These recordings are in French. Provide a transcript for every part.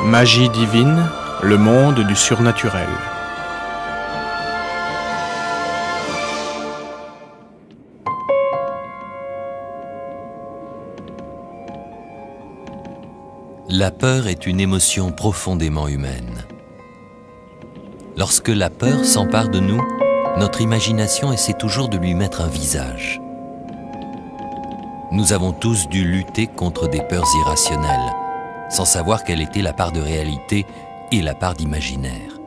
Magie divine, le monde du surnaturel. La peur est une émotion profondément humaine. Lorsque la peur s'empare de nous, notre imagination essaie toujours de lui mettre un visage. Nous avons tous dû lutter contre des peurs irrationnelles, sans savoir quelle était la part de réalité et la part d'imaginaire.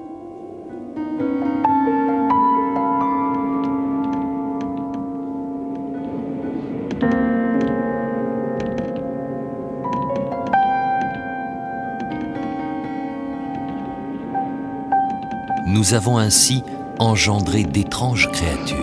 Nous avons ainsi engendré d'étranges créatures.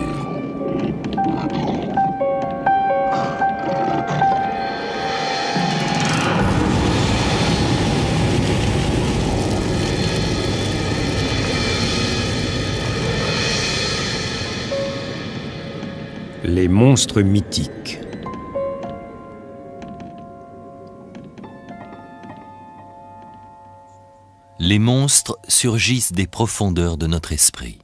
Les monstres mythiques. Les monstres surgissent des profondeurs de notre esprit.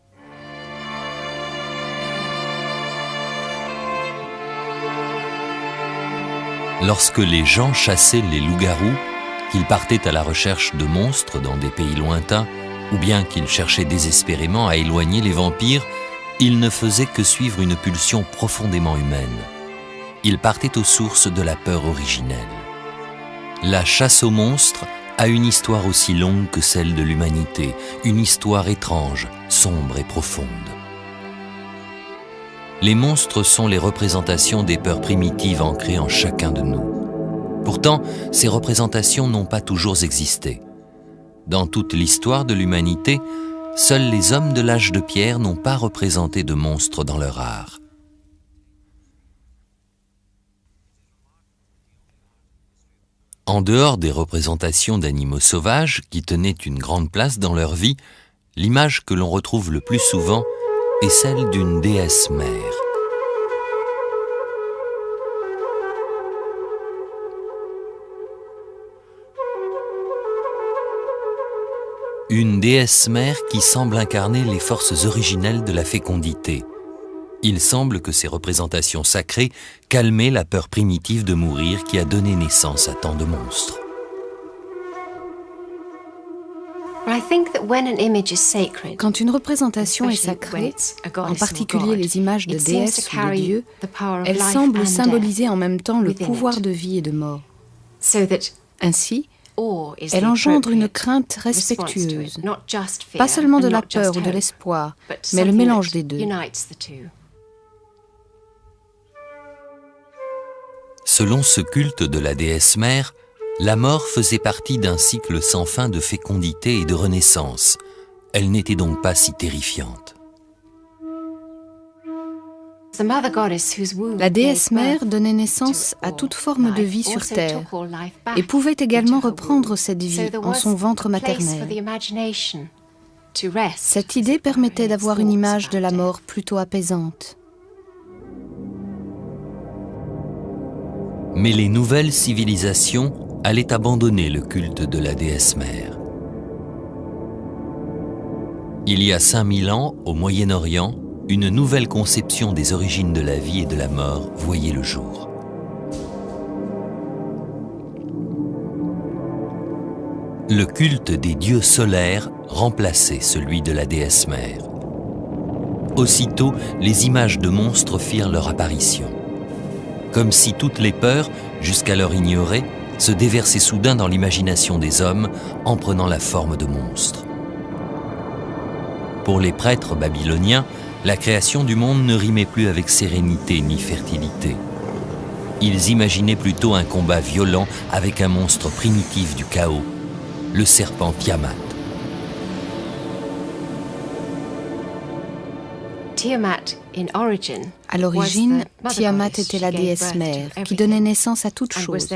Lorsque les gens chassaient les loups-garous, qu'ils partaient à la recherche de monstres dans des pays lointains, ou bien qu'ils cherchaient désespérément à éloigner les vampires, ils ne faisaient que suivre une pulsion profondément humaine. Ils partaient aux sources de la peur originelle. La chasse aux monstres a une histoire aussi longue que celle de l'humanité, une histoire étrange, sombre et profonde. Les monstres sont les représentations des peurs primitives ancrées en chacun de nous. Pourtant, ces représentations n'ont pas toujours existé. Dans toute l'histoire de l'humanité, seuls les hommes de l'âge de pierre n'ont pas représenté de monstres dans leur art. En dehors des représentations d'animaux sauvages qui tenaient une grande place dans leur vie, l'image que l'on retrouve le plus souvent est celle d'une déesse mère. Une déesse mère qui semble incarner les forces originelles de la fécondité. Il semble que ces représentations sacrées calmaient la peur primitive de mourir qui a donné naissance à tant de monstres. Quand une représentation est sacrée, en particulier les images de déesses ou de dieux, elle semble symboliser en même temps le pouvoir de vie et de mort. Ainsi, elle engendre une crainte respectueuse, pas seulement de la peur ou de l'espoir, mais le mélange des deux. Selon ce culte de la déesse mère, la mort faisait partie d'un cycle sans fin de fécondité et de renaissance. Elle n'était donc pas si terrifiante. La déesse mère donnait naissance à toute forme de vie sur Terre et pouvait également reprendre cette vie en son ventre maternel. Cette idée permettait d'avoir une image de la mort plutôt apaisante. Mais les nouvelles civilisations allaient abandonner le culte de la déesse mère. Il y a 5000 ans, au Moyen-Orient, une nouvelle conception des origines de la vie et de la mort voyait le jour. Le culte des dieux solaires remplaçait celui de la déesse mère. Aussitôt, les images de monstres firent leur apparition. Comme si toutes les peurs, jusqu'alors ignorées, se déversaient soudain dans l'imagination des hommes en prenant la forme de monstres. Pour les prêtres babyloniens, la création du monde ne rimait plus avec sérénité ni fertilité. Ils imaginaient plutôt un combat violent avec un monstre primitif du chaos, le serpent Tiamat. À l'origine, Tiamat était la déesse mère qui donnait naissance à toute chose.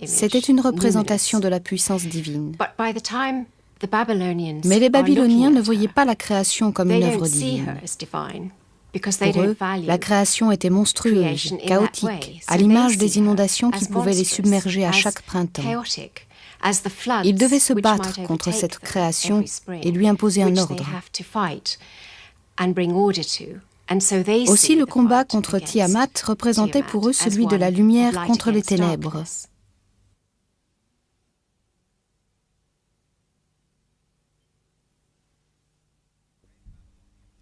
C'était une représentation de la puissance divine. Mais les Babyloniens ne voyaient pas la création comme une œuvre divine. Pour eux, la création était monstrueuse, chaotique, à l'image des inondations qui pouvaient les submerger à chaque printemps. Ils devaient se battre contre cette création et lui imposer un ordre. Aussi, le combat contre Tiamat représentait pour eux celui de la lumière contre les ténèbres.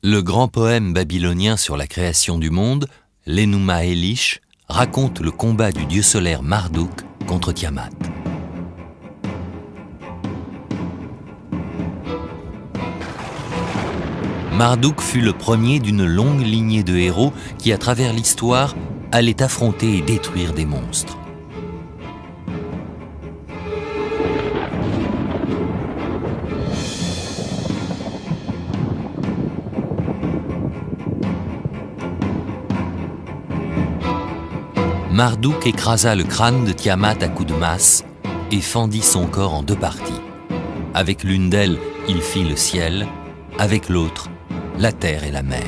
Le grand poème babylonien sur la création du monde, l'Enuma Elish, raconte le combat du dieu solaire Marduk contre Tiamat. Marduk fut le premier d'une longue lignée de héros qui, à travers l'histoire, allait affronter et détruire des monstres. Marduk écrasa le crâne de Tiamat à coups de masse et fendit son corps en deux parties. Avec l'une d'elles, il fit le ciel, avec l'autre, la terre et la mer.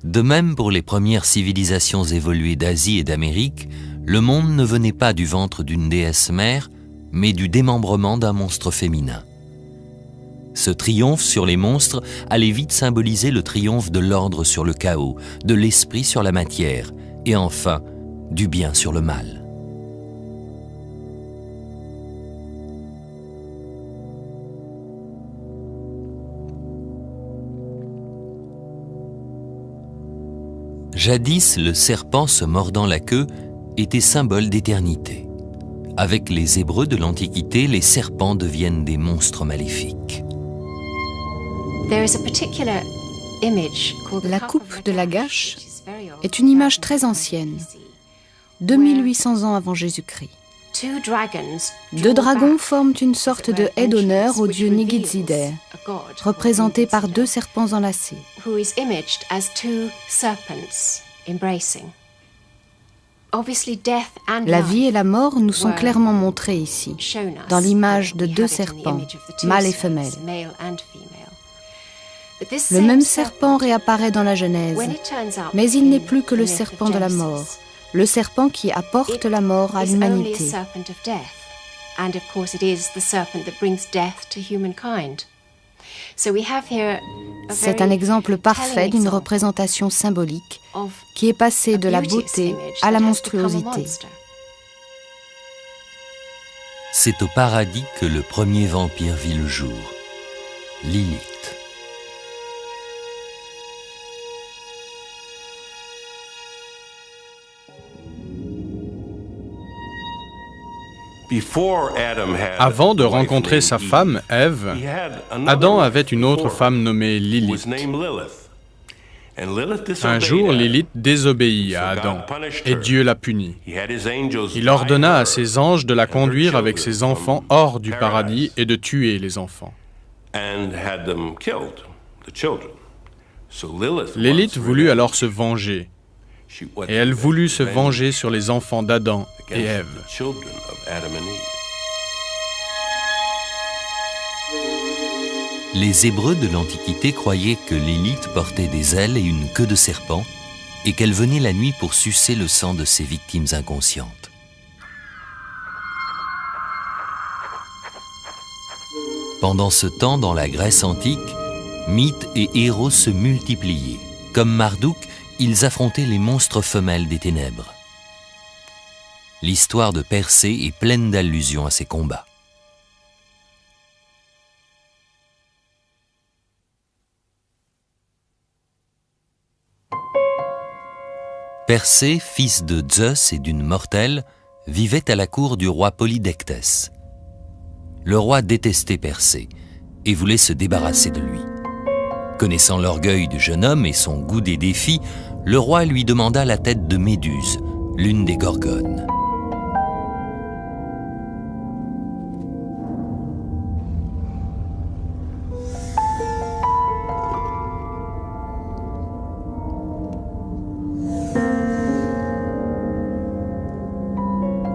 De même pour les premières civilisations évoluées d'Asie et d'Amérique, le monde ne venait pas du ventre d'une déesse mère, mais du démembrement d'un monstre féminin. Ce triomphe sur les monstres allait vite symboliser le triomphe de l'ordre sur le chaos, de l'esprit sur la matière, et enfin, du bien sur le mal. Jadis, le serpent se mordant la queue était symbole d'éternité. Avec les Hébreux de l'Antiquité, les serpents deviennent des monstres maléfiques. La coupe de Lagash est une image très ancienne, 2800 ans avant Jésus-Christ. Deux dragons forment une sorte de haie d'honneur au dieu Nigidzider, représenté par deux serpents enlacés. La vie et la mort nous sont clairement montrées ici, dans l'image de deux serpents, mâle et femelle. Le même serpent réapparaît dans la Genèse, mais il n'est plus que le serpent de la mort, le serpent qui apporte la mort à l'humanité. C'est un exemple parfait d'une représentation symbolique qui est passée de la beauté à la monstruosité. C'est au paradis que le premier vampire vit le jour, Lilith. Avant de rencontrer sa femme, Ève, Adam avait une autre femme nommée Lilith. Un jour, Lilith désobéit à Adam et Dieu la punit. Il ordonna à ses anges de la conduire avec ses enfants hors du paradis et de tuer les enfants. Lilith voulut alors se venger. Et elle voulut se venger sur les enfants d'Adam et Ève. Les Hébreux de l'Antiquité croyaient que Lilith portait des ailes et une queue de serpent et qu'elle venait la nuit pour sucer le sang de ses victimes inconscientes. Pendant ce temps, dans la Grèce antique, mythes et héros se multipliaient. Comme Marduk, ils affrontaient les monstres femelles des ténèbres. L'histoire de Persée est pleine d'allusions à ces combats. Persée, fils de Zeus et d'une mortelle, vivait à la cour du roi Polydectès. Le roi détestait Persée et voulait se débarrasser de lui. Connaissant l'orgueil du jeune homme et son goût des défis, le roi lui demanda la tête de Méduse, l'une des Gorgones.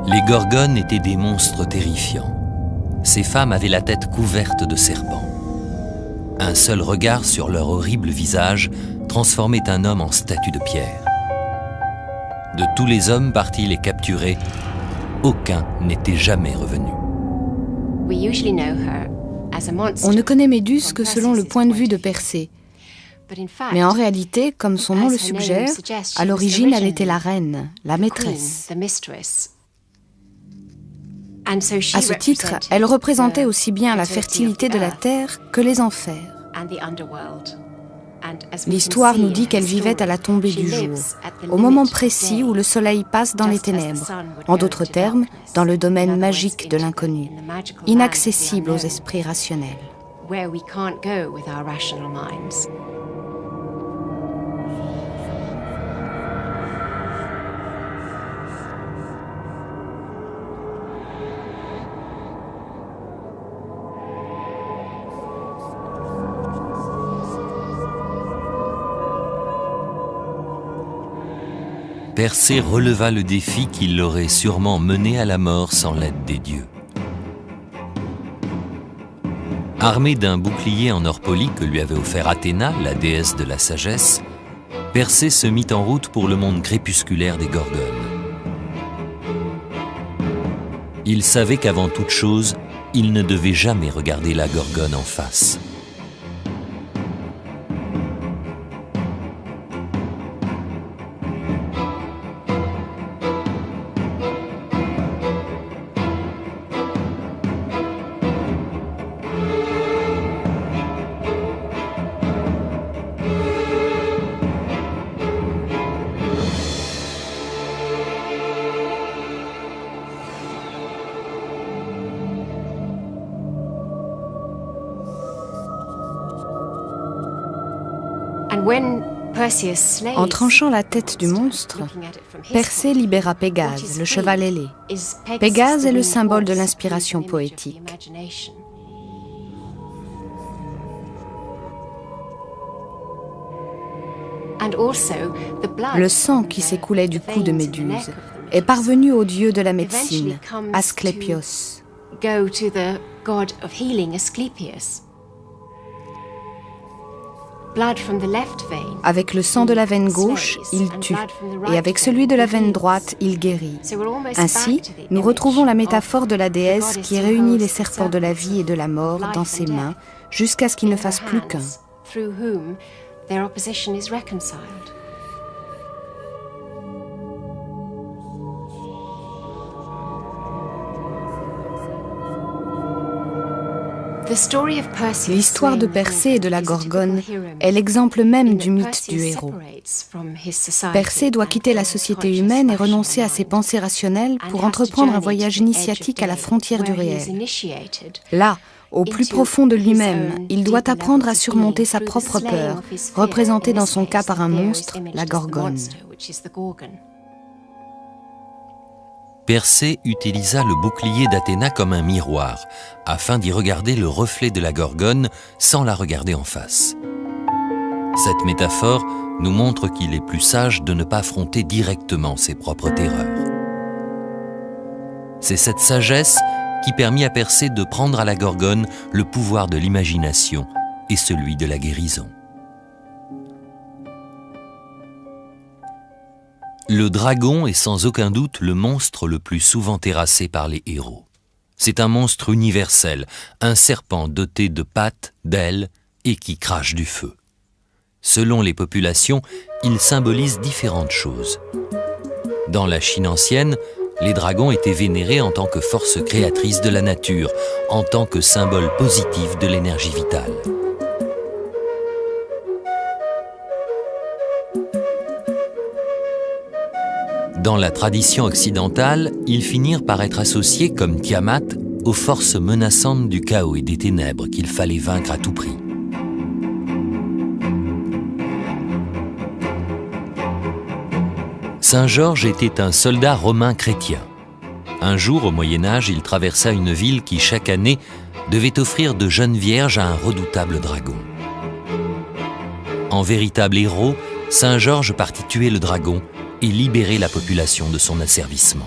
Les Gorgones étaient des monstres terrifiants. Ces femmes avaient la tête couverte de serpents. Un seul regard sur leur horrible visage transformait un homme en statue de pierre. De tous les hommes partis les capturer, aucun n'était jamais revenu. On ne connaît Méduse que selon le point de vue de Persée. Mais en réalité, comme son nom le suggère, à l'origine, elle était la reine, la maîtresse. À ce titre, elle représentait aussi bien la fertilité de la terre que les enfers. L'histoire nous dit qu'elle vivait à la tombée du jour, au moment précis où le soleil passe dans les ténèbres, en d'autres termes, dans le domaine magique de l'inconnu, inaccessible aux esprits rationnels. Persée releva le défi qui l'aurait sûrement mené à la mort sans l'aide des dieux. Armé d'un bouclier en or poli que lui avait offert Athéna, la déesse de la sagesse, Persée se mit en route pour le monde crépusculaire des Gorgones. Il savait qu'avant toute chose, il ne devait jamais regarder la Gorgone en face. En tranchant la tête du monstre, Persée libéra Pégase, le cheval ailé. Pégase est le symbole de l'inspiration poétique. Le sang qui s'écoulait du cou de Méduse est parvenu au dieu de la médecine, Asclépios. Avec le sang de la veine gauche, il tue, et avec celui de la veine droite, il guérit. Ainsi, nous retrouvons la métaphore de la déesse qui réunit les serpents de la vie et de la mort dans ses mains, jusqu'à ce qu'il ne fasse plus qu'un. L'histoire de Persée et de la Gorgone est l'exemple même du mythe du héros. Persée doit quitter la société humaine et renoncer à ses pensées rationnelles pour entreprendre un voyage initiatique à la frontière du réel. Là, au plus profond de lui-même, il doit apprendre à surmonter sa propre peur, représentée dans son cas par un monstre, la Gorgone. Persée utilisa le bouclier d'Athéna comme un miroir, afin d'y regarder le reflet de la Gorgone sans la regarder en face. Cette métaphore nous montre qu'il est plus sage de ne pas affronter directement ses propres terreurs. C'est cette sagesse qui permit à Persée de prendre à la Gorgone le pouvoir de l'imagination et celui de la guérison. Le dragon est sans aucun doute le monstre le plus souvent terrassé par les héros. C'est un monstre universel, un serpent doté de pattes, d'ailes et qui crache du feu. Selon les populations, il symbolise différentes choses. Dans la Chine ancienne, les dragons étaient vénérés en tant que force créatrice de la nature, en tant que symbole positif de l'énergie vitale. Dans la tradition occidentale, ils finirent par être associés comme Tiamat aux forces menaçantes du chaos et des ténèbres qu'il fallait vaincre à tout prix. Saint Georges était un soldat romain chrétien. Un jour, au Moyen-Âge, il traversa une ville qui, chaque année, devait offrir de jeunes vierges à un redoutable dragon. En véritable héros, Saint Georges partit tuer le dragon et libérer la population de son asservissement.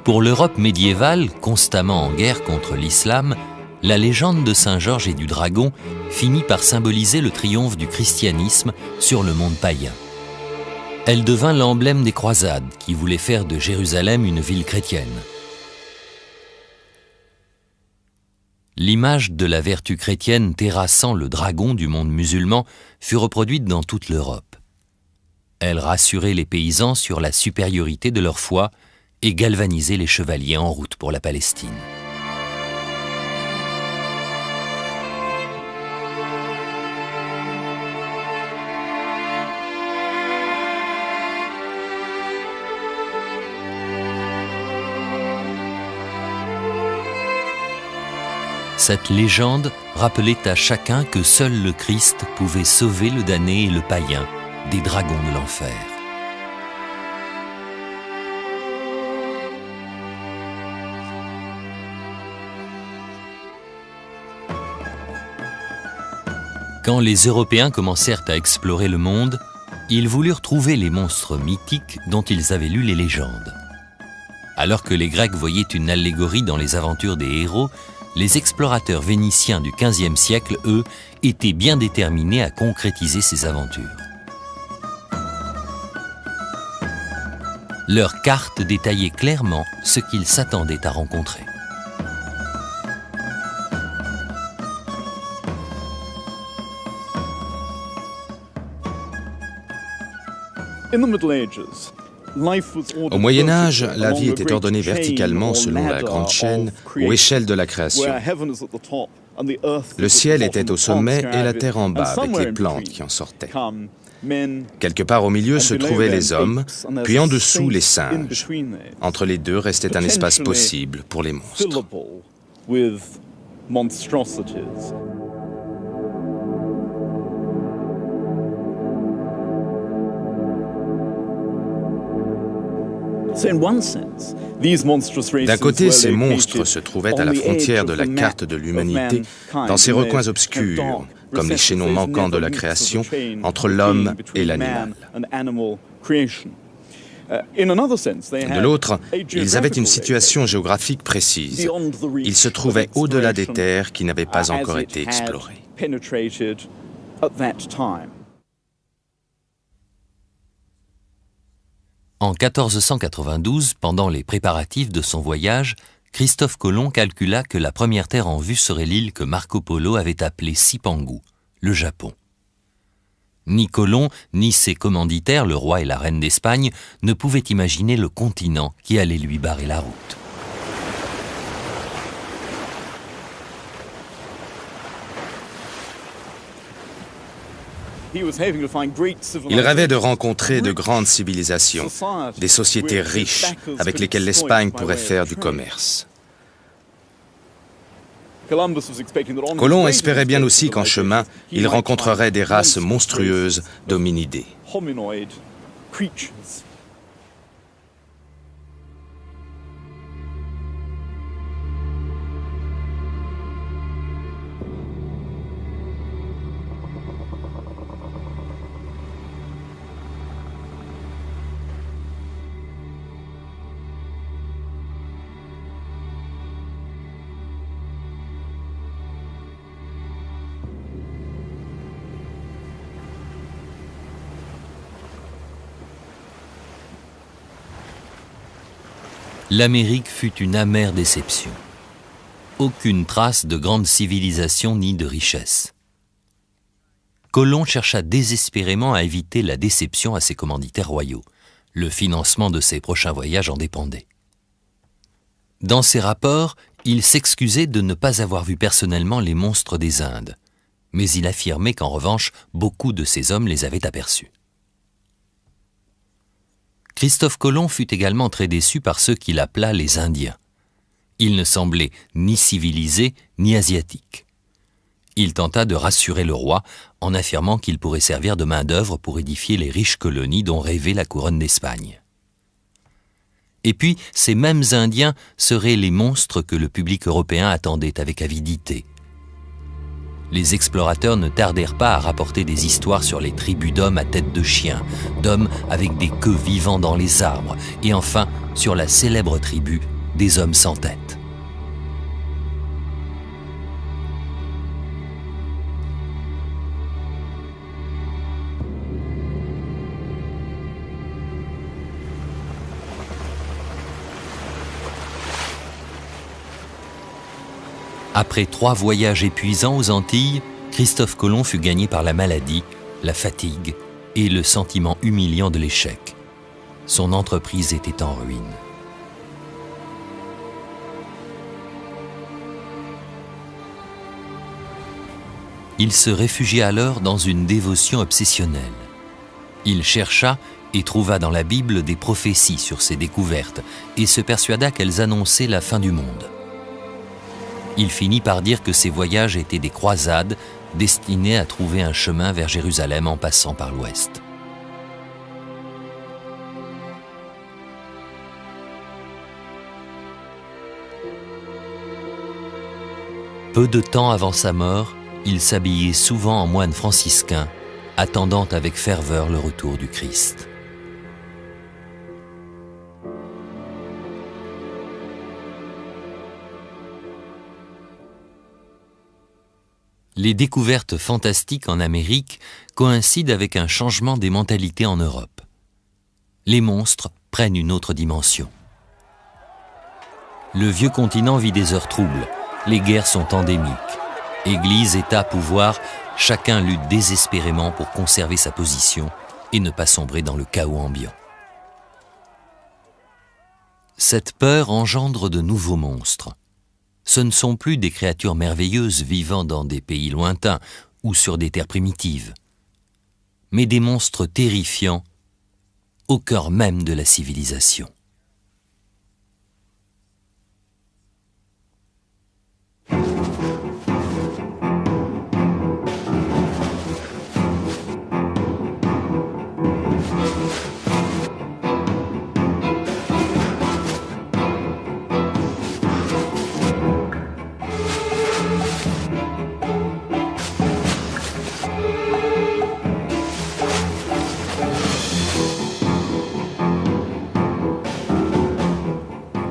Pour l'Europe médiévale, constamment en guerre contre l'islam, la légende de Saint Georges et du dragon finit par symboliser le triomphe du christianisme sur le monde païen. Elle devint l'emblème des croisades qui voulaient faire de Jérusalem une ville chrétienne. L'image de la vertu chrétienne terrassant le dragon du monde musulman fut reproduite dans toute l'Europe. Elle rassurait les paysans sur la supériorité de leur foi et galvanisait les chevaliers en route pour la Palestine. Cette légende rappelait à chacun que seul le Christ pouvait sauver le damné et le païen des dragons de l'enfer. Quand les Européens commencèrent à explorer le monde, ils voulurent trouver les monstres mythiques dont ils avaient lu les légendes. Alors que les Grecs voyaient une allégorie dans les aventures des héros, les explorateurs vénitiens du XVe siècle, eux, étaient bien déterminés à concrétiser ces aventures. Leurs cartes détaillaient clairement ce qu'ils s'attendaient à rencontrer. Au Moyen-Âge, la vie était ordonnée verticalement selon la grande chaîne ou échelle de la création. Le ciel était au sommet et la terre en bas, avec les plantes qui en sortaient. Quelque part au milieu se trouvaient les hommes, puis en dessous les singes. Entre les deux restait un espace possible pour les monstres. D'un côté, ces monstres se trouvaient à la frontière de la carte de l'humanité, dans ces recoins obscurs, comme les chaînons manquants de la création, entre l'homme et l'animal. De l'autre, ils avaient une situation géographique précise. Ils se trouvaient au-delà des terres qui n'avaient pas encore été explorées. En 1492, pendant les préparatifs de son voyage, Christophe Colomb calcula que la première terre en vue serait l'île que Marco Polo avait appelée Cipangu, le Japon. Ni Colomb, ni ses commanditaires, le roi et la reine d'Espagne, ne pouvaient imaginer le continent qui allait lui barrer la route. Il rêvait de rencontrer de grandes civilisations, des sociétés riches avec lesquelles l'Espagne pourrait faire du commerce. Colomb espérait bien aussi qu'en chemin, il rencontrerait des races monstrueuses d'hominidés. L'Amérique fut une amère déception. Aucune trace de grande civilisation ni de richesse. Colomb chercha désespérément à éviter la déception à ses commanditaires royaux. Le financement de ses prochains voyages en dépendait. Dans ses rapports, il s'excusait de ne pas avoir vu personnellement les monstres des Indes, mais il affirmait qu'en revanche, beaucoup de ses hommes les avaient aperçus. Christophe Colomb fut également très déçu par ceux qu'il appela les Indiens. Ils ne semblaient ni civilisés ni asiatiques. Il tenta de rassurer le roi en affirmant qu'il pourrait servir de main-d'œuvre pour édifier les riches colonies dont rêvait la couronne d'Espagne. Et puis, ces mêmes Indiens seraient les monstres que le public européen attendait avec avidité. Les explorateurs ne tardèrent pas à rapporter des histoires sur les tribus d'hommes à tête de chien, d'hommes avec des queues vivant dans les arbres, et enfin sur la célèbre tribu des hommes sans tête. Après 3 voyages épuisants aux Antilles, Christophe Colomb fut gagné par la maladie, la fatigue et le sentiment humiliant de l'échec. Son entreprise était en ruine. Il se réfugia alors dans une dévotion obsessionnelle. Il chercha et trouva dans la Bible des prophéties sur ses découvertes et se persuada qu'elles annonçaient la fin du monde. Il finit par dire que ces voyages étaient des croisades destinées à trouver un chemin vers Jérusalem en passant par l'ouest. Peu de temps avant sa mort, il s'habillait souvent en moine franciscain, attendant avec ferveur le retour du Christ. Les découvertes fantastiques en Amérique coïncident avec un changement des mentalités en Europe. Les monstres prennent une autre dimension. Le vieux continent vit des heures troubles, les guerres sont endémiques. Église, État, pouvoir, chacun lutte désespérément pour conserver sa position et ne pas sombrer dans le chaos ambiant. Cette peur engendre de nouveaux monstres. Ce ne sont plus des créatures merveilleuses vivant dans des pays lointains ou sur des terres primitives, mais des monstres terrifiants au cœur même de la civilisation.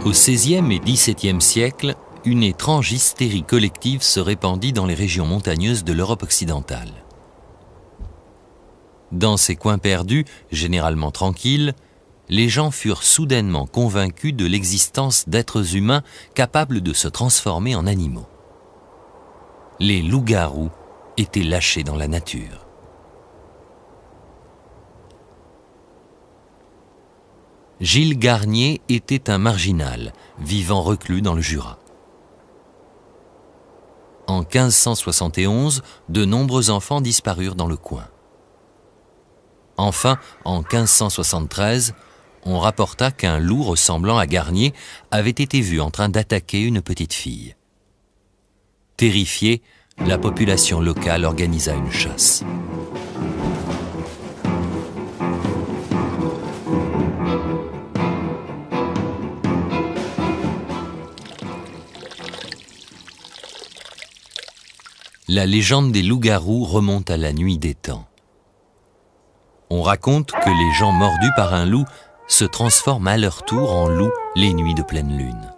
Au XVIe et XVIIe siècle, une étrange hystérie collective se répandit dans les régions montagneuses de l'Europe occidentale. Dans ces coins perdus, généralement tranquilles, les gens furent soudainement convaincus de l'existence d'êtres humains capables de se transformer en animaux. Les loups-garous étaient lâchés dans la nature. Gilles Garnier était un marginal, vivant reclus dans le Jura. En 1571, de nombreux enfants disparurent dans le coin. Enfin, en 1573, on rapporta qu'un loup ressemblant à Garnier avait été vu en train d'attaquer une petite fille. Terrifiée, la population locale organisa une chasse. La légende des loups-garous remonte à la nuit des temps. On raconte que les gens mordus par un loup se transforment à leur tour en loups les nuits de pleine lune.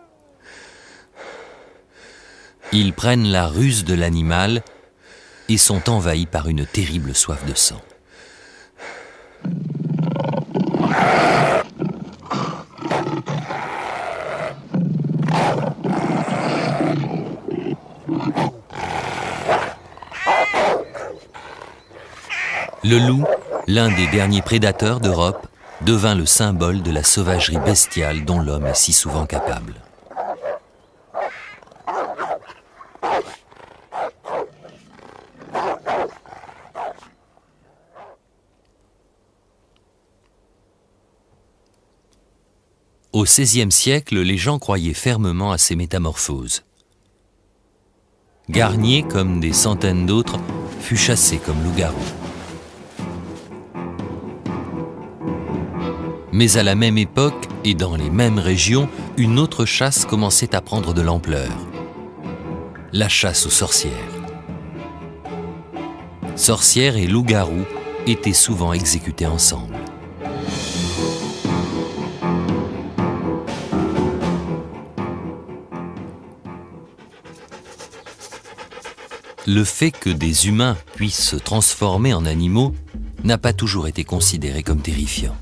Ils prennent la ruse de l'animal et sont envahis par une terrible soif de sang. Le loup, l'un des derniers prédateurs d'Europe, devint le symbole de la sauvagerie bestiale dont l'homme est si souvent capable. Au XVIe siècle, les gens croyaient fermement à ces métamorphoses. Garnier, comme des centaines d'autres, fut chassé comme loup-garou. Mais à la même époque et dans les mêmes régions, une autre chasse commençait à prendre de l'ampleur. La chasse aux sorcières. Sorcières et loups-garous étaient souvent exécutés ensemble. Le fait que des humains puissent se transformer en animaux n'a pas toujours été considéré comme terrifiant.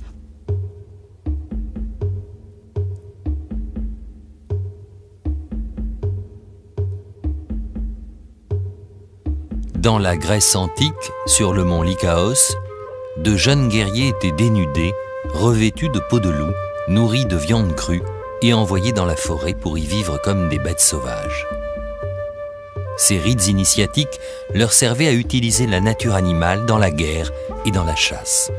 Dans la Grèce antique, sur le mont Lycaos, de jeunes guerriers étaient dénudés, revêtus de peaux de loup, nourris de viande crue et envoyés dans la forêt pour y vivre comme des bêtes sauvages. Ces rites initiatiques leur servaient à utiliser la nature animale dans la guerre et dans la chasse.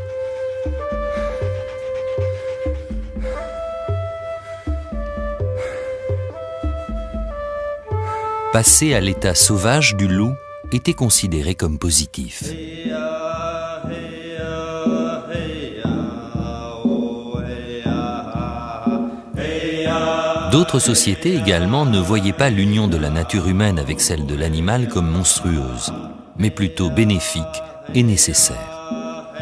Passer à l'état sauvage du loup était considéré comme positif. D'autres sociétés également ne voyaient pas l'union de la nature humaine avec celle de l'animal comme monstrueuse, mais plutôt bénéfique et nécessaire.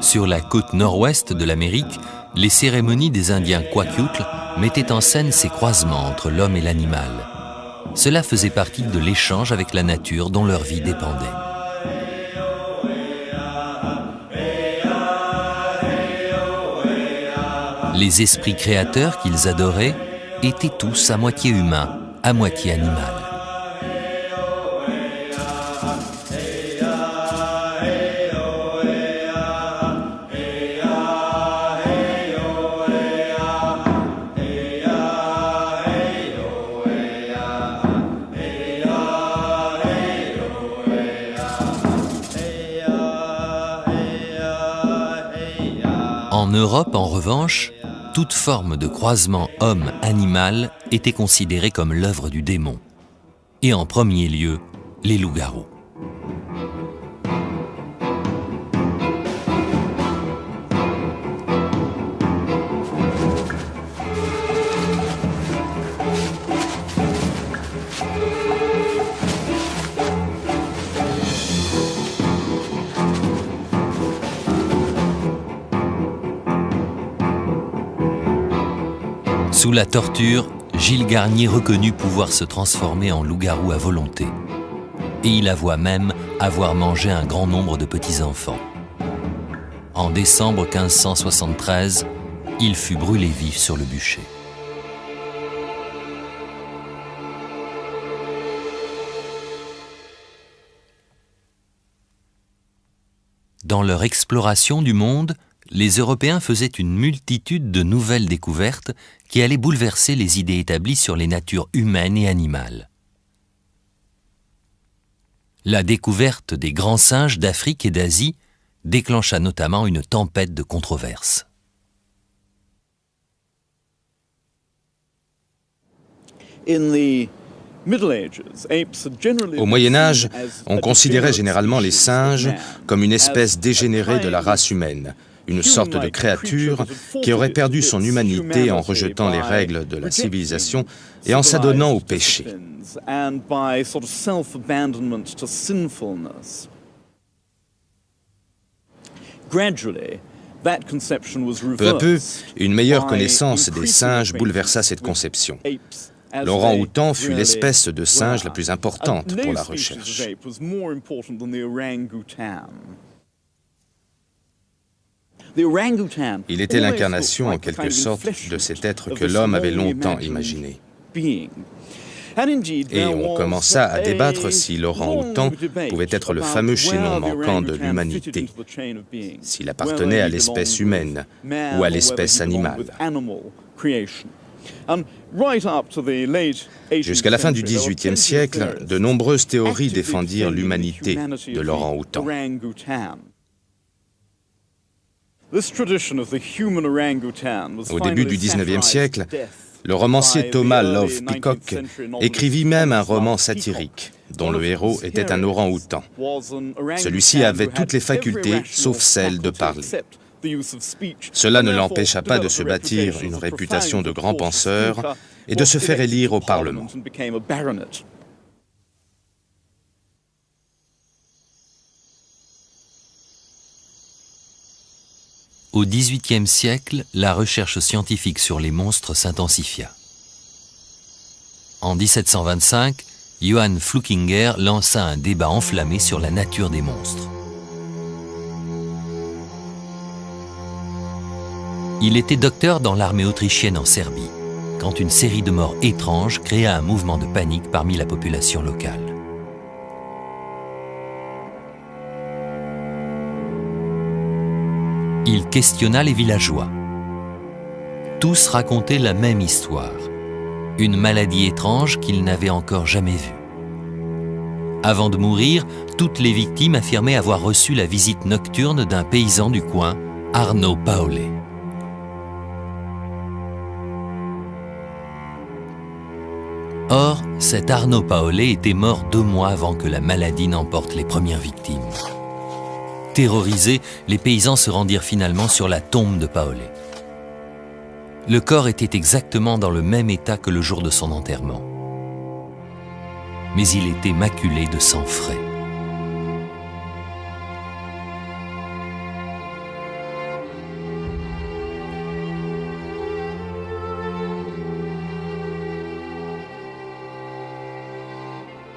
Sur la côte nord-ouest de l'Amérique, les cérémonies des Indiens Kwakiutl mettaient en scène ces croisements entre l'homme et l'animal. Cela faisait partie de l'échange avec la nature dont leur vie dépendait. Les esprits créateurs qu'ils adoraient étaient tous à moitié humains, à moitié animaux. En Europe, en revanche, toute forme de croisement homme-animal était considérée comme l'œuvre du démon. Et en premier lieu, les loups-garous. Sous la torture, Gilles Garnier reconnut pouvoir se transformer en loup-garou à volonté. Et il avoua même avoir mangé un grand nombre de petits-enfants. En décembre 1573, il fut brûlé vif sur le bûcher. Dans leur exploration du monde, les Européens faisaient une multitude de nouvelles découvertes qui allaient bouleverser les idées établies sur les natures humaines et animales. La découverte des grands singes d'Afrique et d'Asie déclencha notamment une tempête de controverses. Au Moyen-Âge, on considérait généralement les singes comme une espèce dégénérée de la race humaine, une sorte de créature qui aurait perdu son humanité en rejetant les règles de la civilisation et en s'adonnant au péché. Peu à peu, une meilleure connaissance des singes bouleversa cette conception. L'orang-outan fut l'espèce de singe la plus importante pour la recherche. Il était l'incarnation, en quelque sorte, de cet être que l'homme avait longtemps imaginé. Et on commença à débattre si l'orang-outan pouvait être le fameux chaînon manquant de l'humanité, s'il appartenait à l'espèce humaine ou à l'espèce animale. Jusqu'à la fin du XVIIIe siècle, de nombreuses théories défendirent l'humanité de l'orang-outan. Au début du XIXe siècle, le romancier Thomas Love Peacock écrivit même un roman satirique, dont le héros était un orang-outan. Celui-ci avait toutes les facultés, sauf celle de parler. Cela ne l'empêcha pas de se bâtir une réputation de grand penseur et de se faire élire au Parlement. Au XVIIIe siècle, la recherche scientifique sur les monstres s'intensifia. En 1725, Johann Flukinger lança un débat enflammé sur la nature des monstres. Il était docteur dans l'armée autrichienne en Serbie, quand une série de morts étranges créa un mouvement de panique parmi la population locale. Il questionna les villageois. Tous racontaient la même histoire, une maladie étrange qu'ils n'avaient encore jamais vue. Avant de mourir, toutes les victimes affirmaient avoir reçu la visite nocturne d'un paysan du coin, Arno Paolé. Or, cet Arno Paolé était mort 2 mois avant que la maladie n'emporte les premières victimes. Terrorisés, les paysans se rendirent finalement sur la tombe de Paolé. Le corps était exactement dans le même état que le jour de son enterrement. Mais il était maculé de sang frais.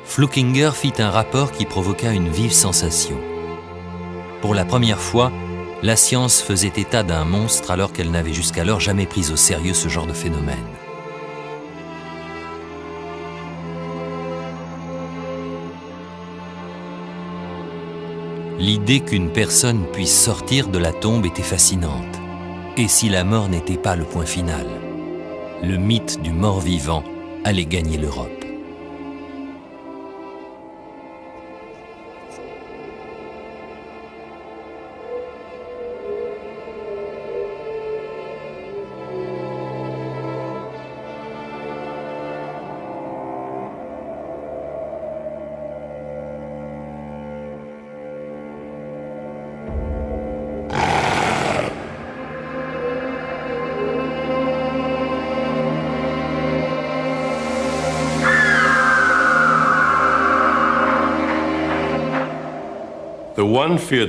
Flukinger fit un rapport qui provoqua une vive sensation. Pour la première fois, la science faisait état d'un monstre alors qu'elle n'avait jusqu'alors jamais pris au sérieux ce genre de phénomène. L'idée qu'une personne puisse sortir de la tombe était fascinante. Et si la mort n'était pas le point final, le mythe du mort-vivant allait gagner l'Europe.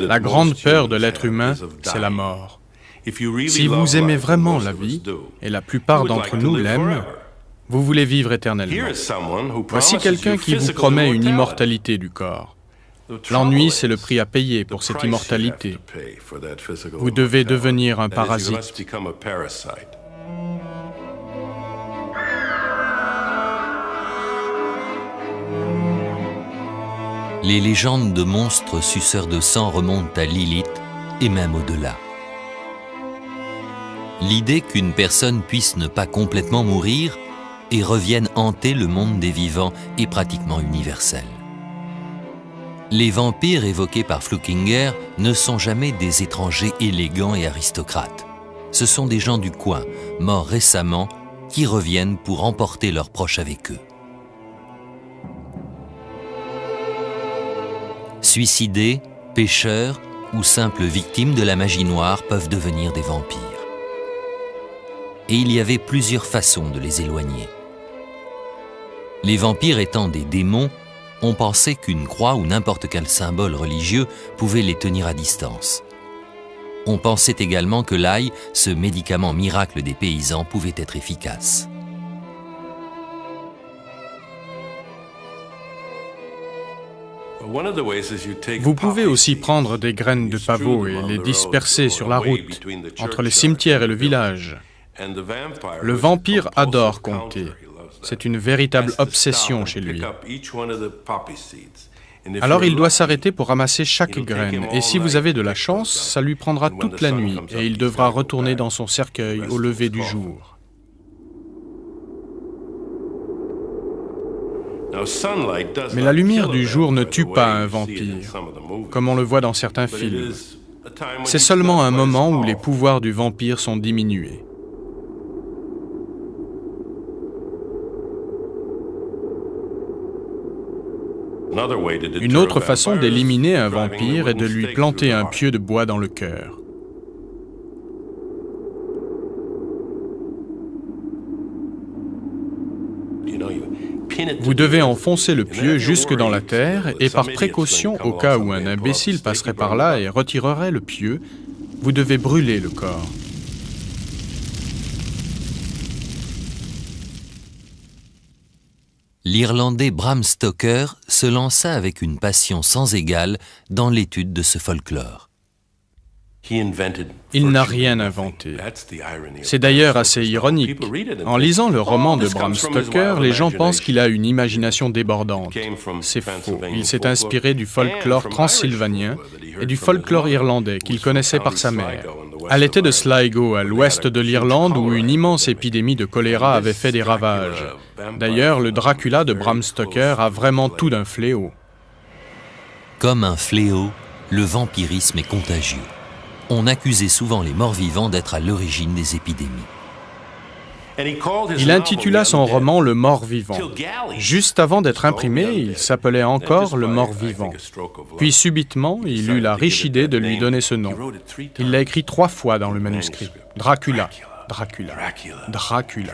La grande peur de l'être humain, c'est la mort. Si vous aimez vraiment la vie, et la plupart d'entre nous l'aiment, vous voulez vivre éternellement. Voici quelqu'un qui vous promet une immortalité du corps. L'ennui, c'est le prix à payer pour cette immortalité. Vous devez devenir un parasite. Les légendes de monstres suceurs de sang remontent à Lilith et même au-delà. L'idée qu'une personne puisse ne pas complètement mourir et revienne hanter le monde des vivants est pratiquement universelle. Les vampires évoqués par Flukinger ne sont jamais des étrangers élégants et aristocrates. Ce sont des gens du coin, morts récemment, qui reviennent pour emporter leurs proches avec eux. Suicidés, pêcheurs ou simples victimes de la magie noire peuvent devenir des vampires. Et il y avait plusieurs façons de les éloigner. Les vampires étant des démons, on pensait qu'une croix ou n'importe quel symbole religieux pouvait les tenir à distance. On pensait également que l'ail, ce médicament miracle des paysans, pouvait être efficace. Vous pouvez aussi prendre des graines de pavot et les disperser sur la route, entre les cimetières et le village. Le vampire adore compter. C'est une véritable obsession chez lui. Alors il doit s'arrêter pour ramasser chaque graine, et si vous avez de la chance, ça lui prendra toute la nuit, et il devra retourner dans son cercueil au lever du jour. Mais la lumière du jour ne tue pas un vampire, comme on le voit dans certains films. C'est seulement un moment où les pouvoirs du vampire sont diminués. Une autre façon d'éliminer un vampire est de lui planter un pieu de bois dans le cœur. Vous devez enfoncer le pieu jusque dans la terre et par précaution, au cas où un imbécile passerait par là et retirerait le pieu, vous devez brûler le corps. l'Irlandais Bram Stoker se lança avec une passion sans égale dans l'étude de ce folklore. Il n'a rien inventé. C'est d'ailleurs assez ironique. En lisant le roman de Bram Stoker, les gens pensent qu'il a une imagination débordante. C'est faux. Il s'est inspiré du folklore transylvanien et du folklore irlandais qu'il connaissait par sa mère. À l'été de Sligo, à l'ouest de l'Irlande, où une immense épidémie de choléra avait fait des ravages. D'ailleurs, le Dracula de Bram Stoker a vraiment tout d'un fléau. Comme un fléau, le vampirisme est contagieux. On accusait souvent les morts-vivants d'être à l'origine des épidémies. Il intitula son roman Le Mort-Vivant. Juste avant d'être imprimé, il s'appelait encore Le Mort-Vivant. Puis subitement, il eut la riche idée de lui donner ce nom. Il l'a écrit 3 fois dans le manuscrit. Dracula, Dracula, Dracula.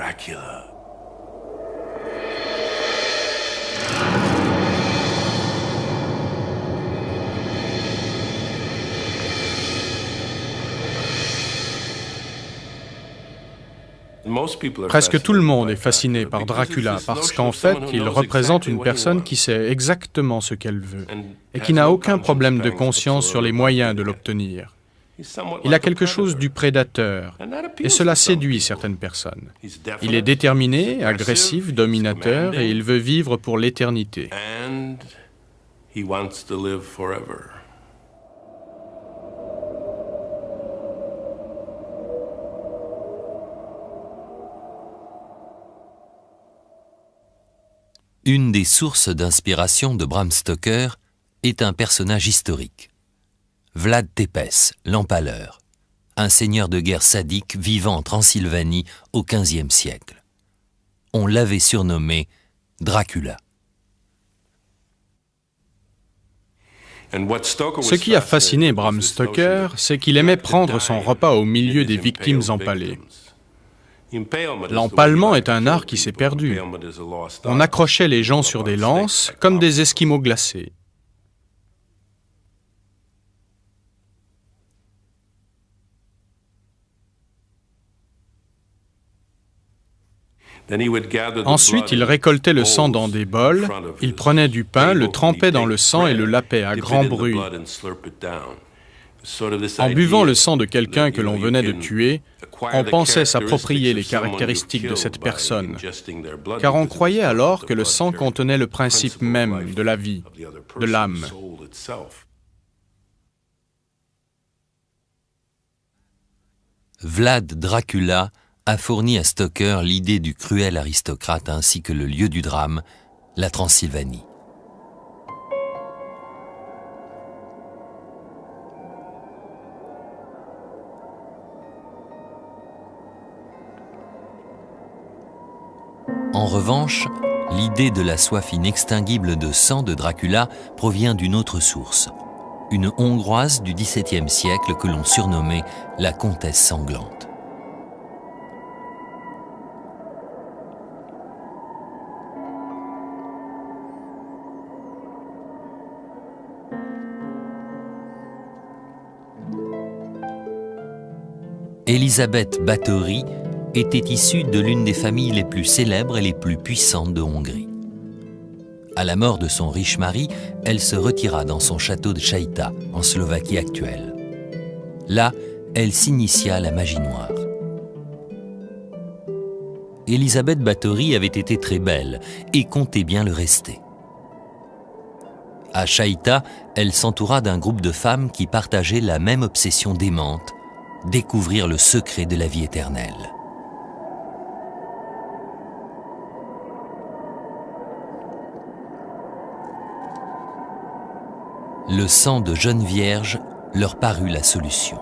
Presque tout le monde est fasciné par Dracula parce qu'en fait, il représente une personne qui sait exactement ce qu'elle veut et qui n'a aucun problème de conscience sur les moyens de l'obtenir. Il a quelque chose du prédateur et cela séduit certaines personnes. Il est déterminé, agressif, dominateur et il veut vivre pour l'éternité. Une des sources d'inspiration de Bram Stoker est un personnage historique. Vlad Tepes, l'Empaleur, un seigneur de guerre sadique vivant en Transylvanie au XVe siècle. On l'avait surnommé Dracula. Ce qui a fasciné Bram Stoker, c'est qu'il aimait prendre son repas au milieu des victimes empalées. L'empalement est un art qui s'est perdu. On accrochait les gens sur des lances comme des esquimaux glacés. Ensuite, il récoltait le sang dans des bols, il prenait du pain, le trempait dans le sang et le lapait à grand bruit. En buvant le sang de quelqu'un que l'on venait de tuer, on pensait s'approprier les caractéristiques de cette personne, car on croyait alors que le sang contenait le principe même de la vie, de l'âme. Vlad Dracula a fourni à Stoker l'idée du cruel aristocrate ainsi que le lieu du drame, la Transylvanie. En revanche, l'idée de la soif inextinguible de sang de Dracula provient d'une autre source, une Hongroise du XVIIe siècle que l'on surnommait la Comtesse sanglante. Elisabeth Báthory était issue de l'une des familles les plus célèbres et les plus puissantes de Hongrie. À la mort de son riche mari, elle se retira dans son château de Chajta, en Slovaquie actuelle. Là, elle s'initia à la magie noire. Elisabeth Báthory avait été très belle et comptait bien le rester. À Chajta, elle s'entoura d'un groupe de femmes qui partageaient la même obsession démente, découvrir le secret de la vie éternelle. Le sang de jeunes vierges leur parut la solution.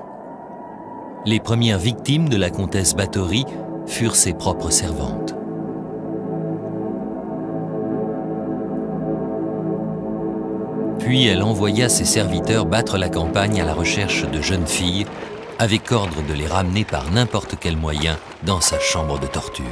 Les premières victimes de la comtesse Báthory furent ses propres servantes. Puis elle envoya ses serviteurs battre la campagne à la recherche de jeunes filles, avec ordre de les ramener par n'importe quel moyen dans sa chambre de torture.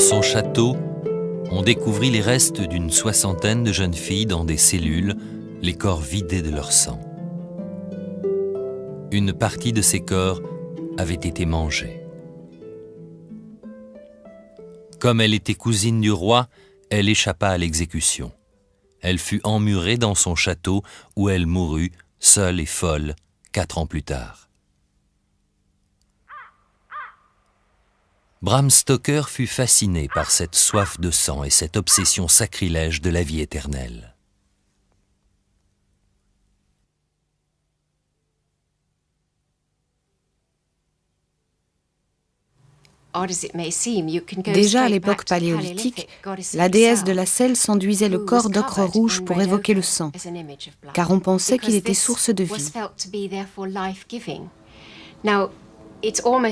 son château, on découvrit les restes d'une 60aine de jeunes filles dans des cellules, les corps vidés de leur sang. Une partie de ces corps avait été mangée. Comme elle était cousine du roi, elle échappa à l'exécution. Elle fut emmurée dans son château où elle mourut, seule et folle, 4 ans plus tard. Bram Stoker fut fasciné par cette soif de sang et cette obsession sacrilège de la vie éternelle. Déjà à l'époque paléolithique, la déesse de la sel s'enduisait le corps d'ocre rouge pour évoquer le sang, car on pensait qu'il était source de vie.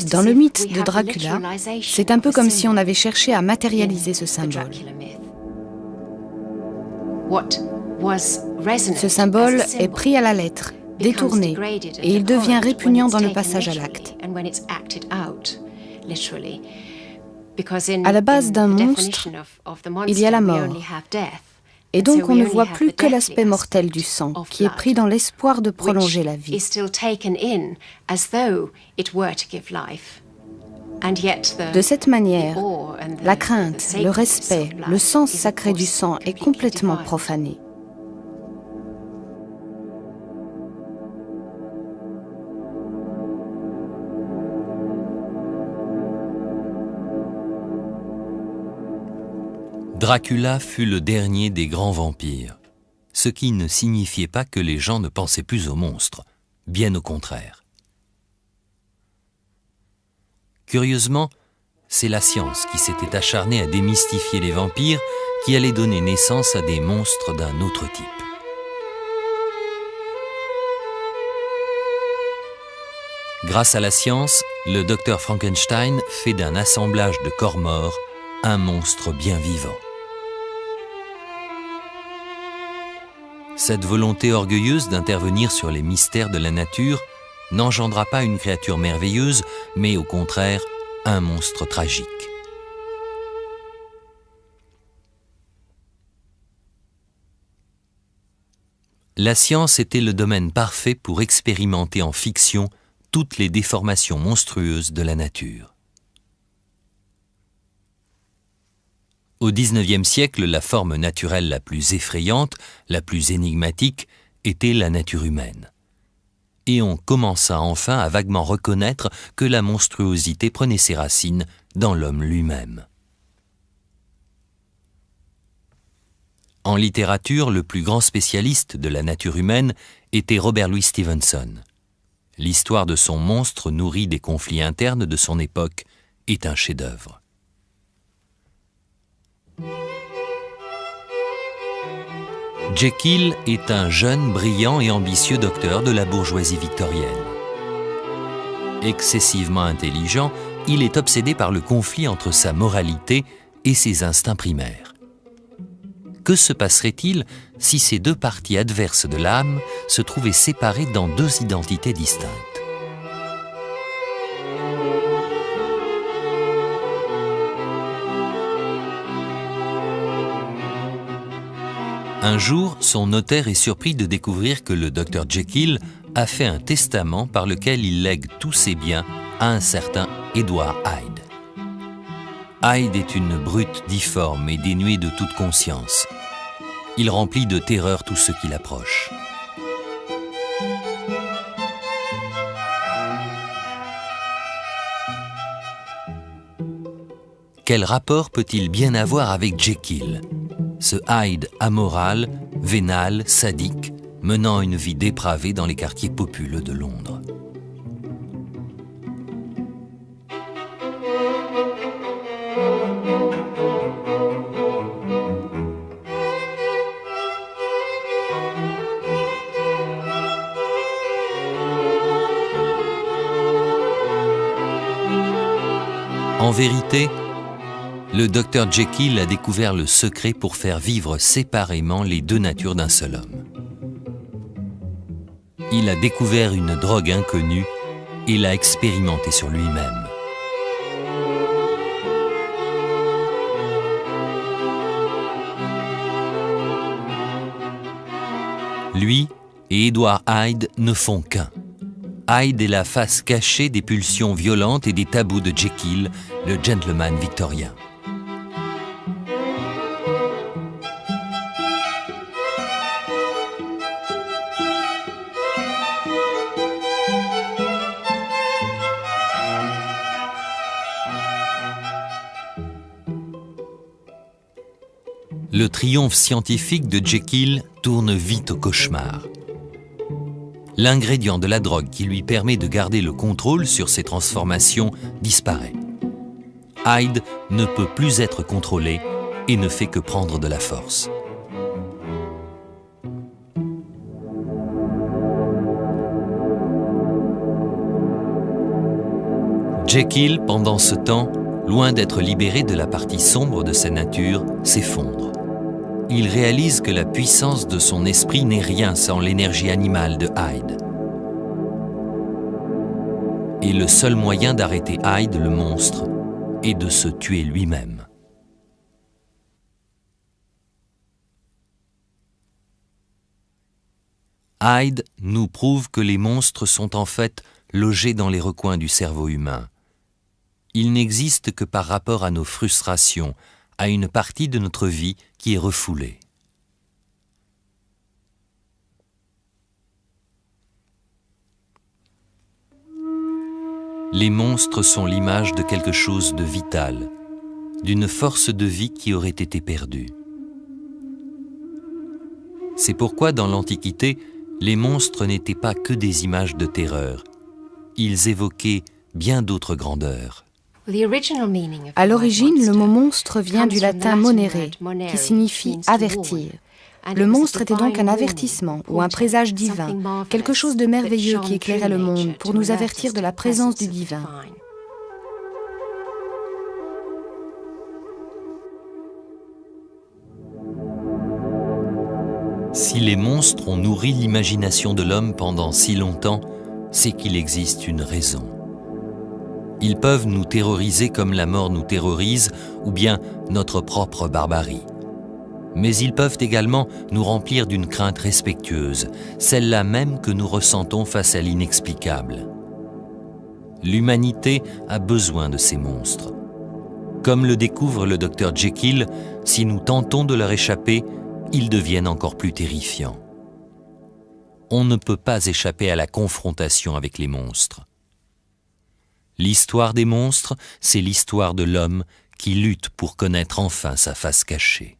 Dans le mythe de Dracula, c'est un peu comme si on avait cherché à matérialiser ce symbole. Ce symbole est pris à la lettre, détourné, et il devient répugnant dans le passage à l'acte. À la base d'un monstre, il y a la mort. Et donc on ne voit plus que l'aspect mortel du sang, qui est pris dans l'espoir de prolonger la vie. De cette manière, la crainte, le respect, le sens sacré du sang est complètement profané. Dracula fut le dernier des grands vampires, ce qui ne signifiait pas que les gens ne pensaient plus aux monstres, bien au contraire. Curieusement, c'est la science qui s'était acharnée à démystifier les vampires qui allait donner naissance à des monstres d'un autre type. Grâce à la science, le docteur Frankenstein fait d'un assemblage de corps morts un monstre bien vivant. Cette volonté orgueilleuse d'intervenir sur les mystères de la nature n'engendra pas une créature merveilleuse, mais au contraire, un monstre tragique. La science était le domaine parfait pour expérimenter en fiction toutes les déformations monstrueuses de la nature. Au XIXe siècle, la forme naturelle la plus effrayante, la plus énigmatique, était la nature humaine. Et on commença enfin à vaguement reconnaître que la monstruosité prenait ses racines dans l'homme lui-même. En littérature, le plus grand spécialiste de la nature humaine était Robert Louis Stevenson. L'histoire de son monstre nourri des conflits internes de son époque est un chef-d'œuvre. Jekyll est un jeune, brillant et ambitieux docteur de la bourgeoisie victorienne. Excessivement intelligent, il est obsédé par le conflit entre sa moralité et ses instincts primaires. Que se passerait-il si ces deux parties adverses de l'âme se trouvaient séparées dans deux identités distinctes ? Un jour, son notaire est surpris de découvrir que le docteur Jekyll a fait un testament par lequel il lègue tous ses biens à un certain Edward Hyde. Hyde est une brute difforme et dénuée de toute conscience. Il remplit de terreur tous ceux qui l'approchent. Quel rapport peut-il bien avoir avec Jekyll ? Ce Hyde amoral, vénal, sadique, menant une vie dépravée dans les quartiers populeux de Londres. En vérité, le docteur Jekyll a découvert le secret pour faire vivre séparément les deux natures d'un seul homme. Il a découvert une drogue inconnue et l'a expérimentée sur lui-même. Lui et Edward Hyde ne font qu'un. Hyde est la face cachée des pulsions violentes et des tabous de Jekyll, le gentleman victorien. Le triomphe scientifique de Jekyll tourne vite au cauchemar. L'ingrédient de la drogue qui lui permet de garder le contrôle sur ses transformations disparaît. Hyde ne peut plus être contrôlé et ne fait que prendre de la force. Jekyll, pendant ce temps, loin d'être libéré de la partie sombre de sa nature, s'effondre. Il réalise que la puissance de son esprit n'est rien sans l'énergie animale de Hyde. Et le seul moyen d'arrêter Hyde, le monstre, est de se tuer lui-même. Hyde nous prouve que les monstres sont en fait logés dans les recoins du cerveau humain. Ils n'existent que par rapport à nos frustrations, à une partie de notre vie qui est refoulée. Les monstres sont l'image de quelque chose de vital, d'une force de vie qui aurait été perdue. C'est pourquoi dans l'Antiquité, les monstres n'étaient pas que des images de terreur. Ils évoquaient bien d'autres grandeurs. À l'origine, le mot monstre vient du latin monere, qui signifie avertir. Le monstre était donc un avertissement ou un présage divin, quelque chose de merveilleux qui éclairait le monde pour nous avertir de la présence du divin. Si les monstres ont nourri l'imagination de l'homme pendant si longtemps, c'est qu'il existe une raison. Ils peuvent nous terroriser comme la mort nous terrorise, ou bien notre propre barbarie. Mais ils peuvent également nous remplir d'une crainte respectueuse, celle-là même que nous ressentons face à l'inexplicable. L'humanité a besoin de ces monstres. Comme le découvre le docteur Jekyll, si nous tentons de leur échapper, ils deviennent encore plus terrifiants. On ne peut pas échapper à la confrontation avec les monstres. L'histoire des monstres, c'est l'histoire de l'homme qui lutte pour connaître enfin sa face cachée.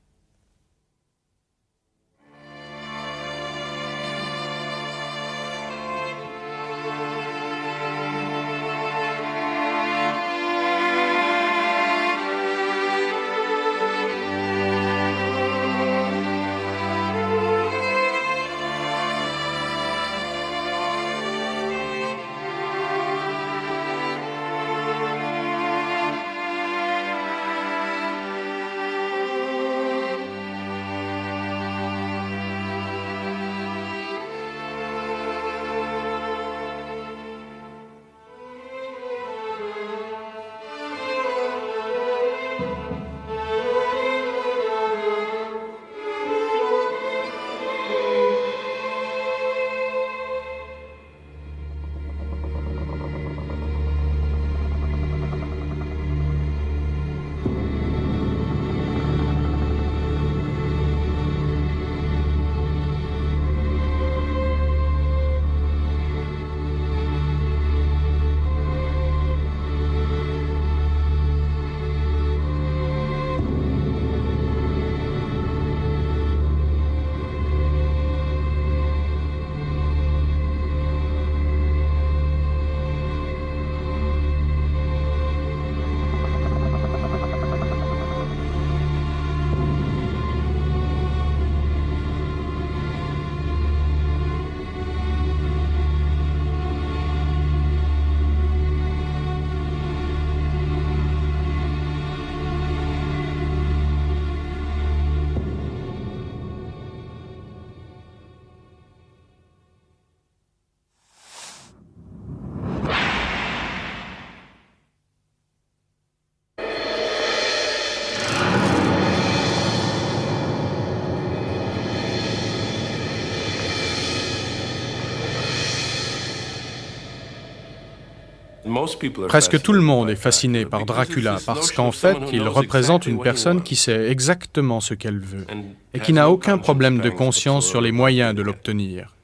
Presque tout le monde est fasciné par Dracula parce qu'en fait, il représente une personne qui sait exactement ce qu'elle veut et qui n'a aucun problème de conscience sur les moyens de l'obtenir.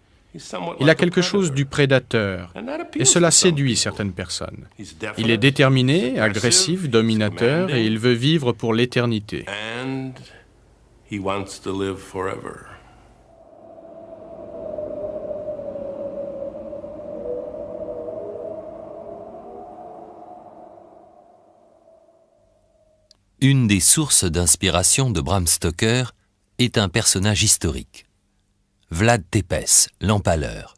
Il a quelque chose du prédateur et cela séduit certaines personnes. Il est déterminé, agressif, dominateur et il veut vivre pour l'éternité. Une des sources d'inspiration de Bram Stoker est un personnage historique. Vlad Tepes, l'Empaleur,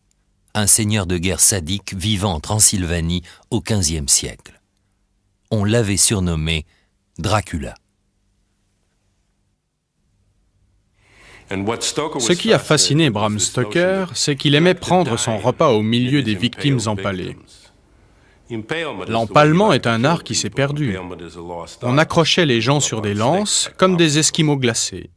un seigneur de guerre sadique vivant en Transylvanie au XVe siècle. On l'avait surnommé Dracula. Ce qui a fasciné Bram Stoker, c'est qu'il aimait prendre son repas au milieu des victimes empalées. L'empalement est un art qui s'est perdu. On accrochait les gens sur des lances comme des esquimaux glacés.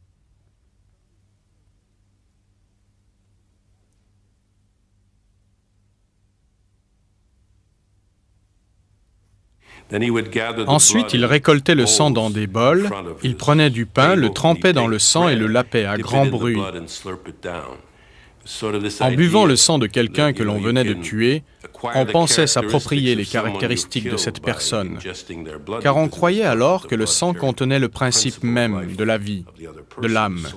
Ensuite, il récoltait le sang dans des bols, il prenait du pain, le trempait dans le sang et le lapait à grand bruit. En buvant le sang de quelqu'un que l'on venait de tuer, on pensait s'approprier les caractéristiques de cette personne, car on croyait alors que le sang contenait le principe même de la vie, de l'âme.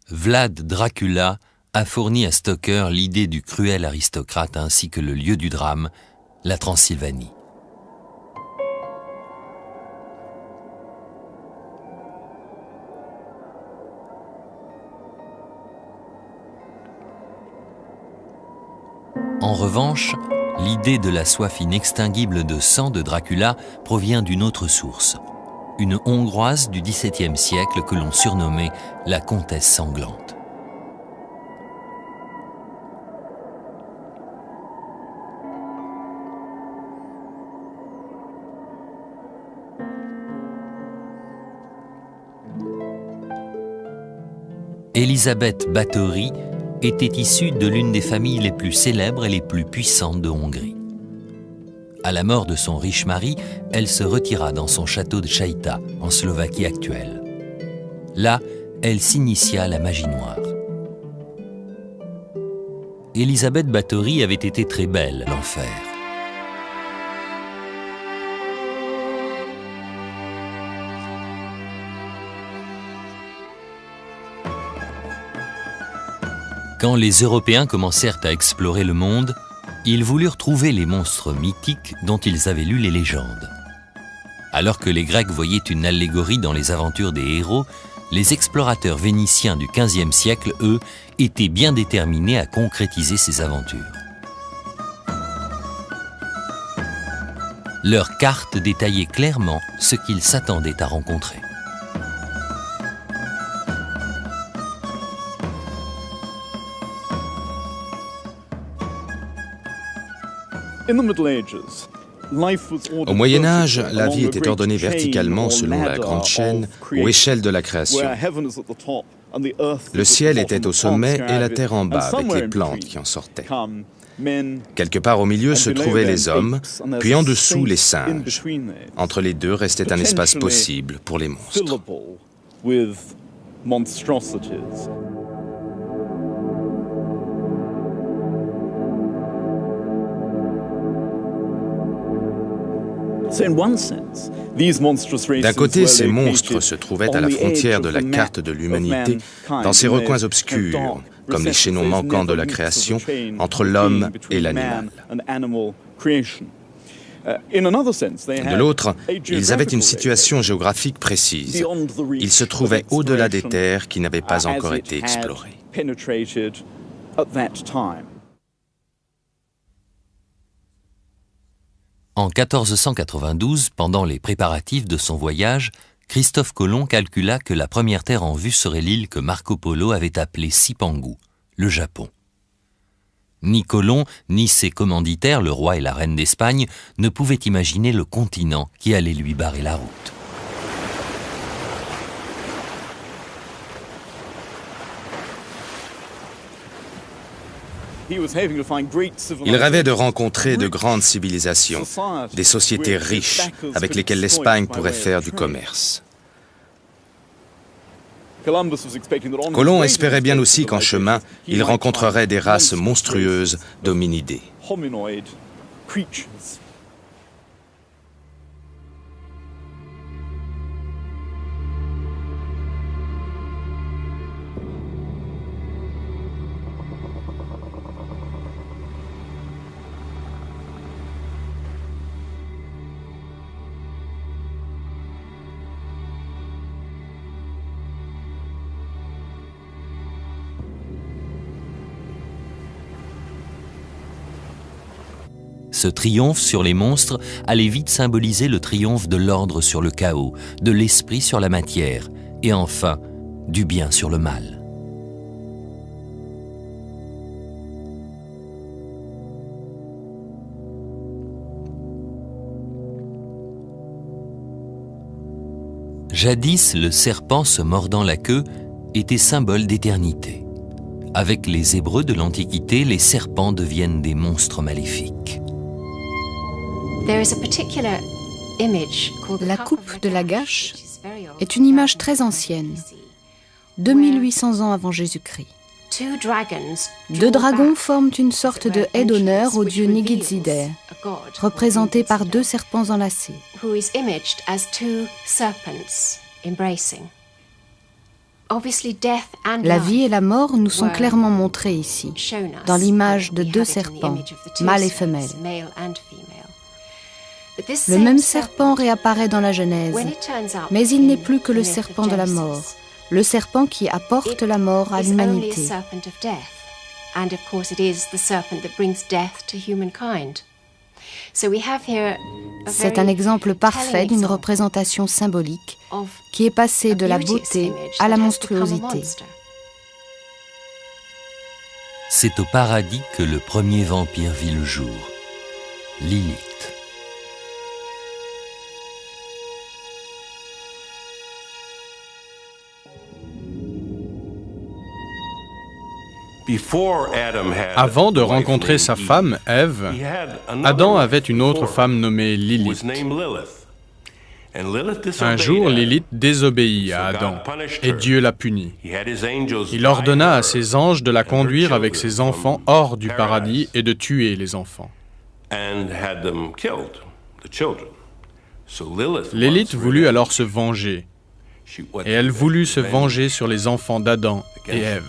Vlad Dracula a fourni à Stoker l'idée du cruel aristocrate ainsi que le lieu du drame, la Transylvanie. En revanche, l'idée de la soif inextinguible de sang de Dracula provient d'une autre source, une Hongroise du XVIIe siècle que l'on surnommait la Comtesse sanglante. Elisabeth Báthory était issue de l'une des familles les plus célèbres et les plus puissantes de Hongrie. À la mort de son riche mari, elle se retira dans son château de Chajta, en Slovaquie actuelle. Là, elle s'initia à la magie noire. Elisabeth Báthory avait été très belle à l'enfer. Quand les Européens commencèrent à explorer le monde, ils voulurent trouver les monstres mythiques dont ils avaient lu les légendes. Alors que les Grecs voyaient une allégorie dans les aventures des héros, les explorateurs vénitiens du XVe siècle, eux, étaient bien déterminés à concrétiser ces aventures. Leurs cartes détaillaient clairement ce qu'ils s'attendaient à rencontrer. Au Moyen-Âge, la vie était ordonnée verticalement selon la grande chaîne ou échelle de la création. Le ciel était au sommet et la terre en bas, avec les plantes qui en sortaient. Quelque part au milieu se trouvaient les hommes, puis en dessous les singes. Entre les deux restait un espace possible pour les monstres. D'un côté, ces monstres se trouvaient à la frontière de la carte de l'humanité, dans ces recoins obscurs, comme les chaînons manquants de la création, entre l'homme et l'animal. De l'autre, ils avaient une situation géographique précise. Ils se trouvaient au-delà des terres qui n'avaient pas encore été explorées. En 1492, pendant les préparatifs de son voyage, Christophe Colomb calcula que la première terre en vue serait l'île que Marco Polo avait appelée Cipangu, le Japon. Ni Colomb, ni ses commanditaires, le roi et la reine d'Espagne, ne pouvaient imaginer le continent qui allait lui barrer la route. Il rêvait de rencontrer de grandes civilisations, des sociétés riches avec lesquelles l'Espagne pourrait faire du commerce. Colomb espérait bien aussi qu'en chemin, il rencontrerait des races monstrueuses d'hominidés. Ce triomphe sur les monstres allait vite symboliser le triomphe de l'ordre sur le chaos, de l'esprit sur la matière, et enfin, du bien sur le mal. Jadis, le serpent se mordant la queue était symbole d'éternité. Avec les Hébreux de l'Antiquité, les serpents deviennent des monstres maléfiques. La coupe de Lagash est une image très ancienne, 2800 ans avant Jésus-Christ. Deux dragons forment une sorte de haie d'honneur au dieu Nigizideh, représenté par deux serpents enlacés. La vie et la mort nous sont clairement montrées ici, dans l'image de deux serpents, mâle et femelle. Le même serpent réapparaît dans la Genèse, mais il n'est plus que le serpent de la mort, le serpent qui apporte la mort à l'humanité. C'est un exemple parfait d'une représentation symbolique qui est passée de la beauté à la monstruosité. C'est au paradis que le premier vampire vit le jour, Lilith. Avant de rencontrer sa femme, Ève, Adam avait une autre femme nommée Lilith. Un jour, Lilith désobéit à Adam et Dieu la punit. Il ordonna à ses anges de la conduire avec ses enfants hors du paradis et de tuer les enfants. Lilith voulut alors se venger. Et elle voulut se venger sur les enfants d'Adam et Ève.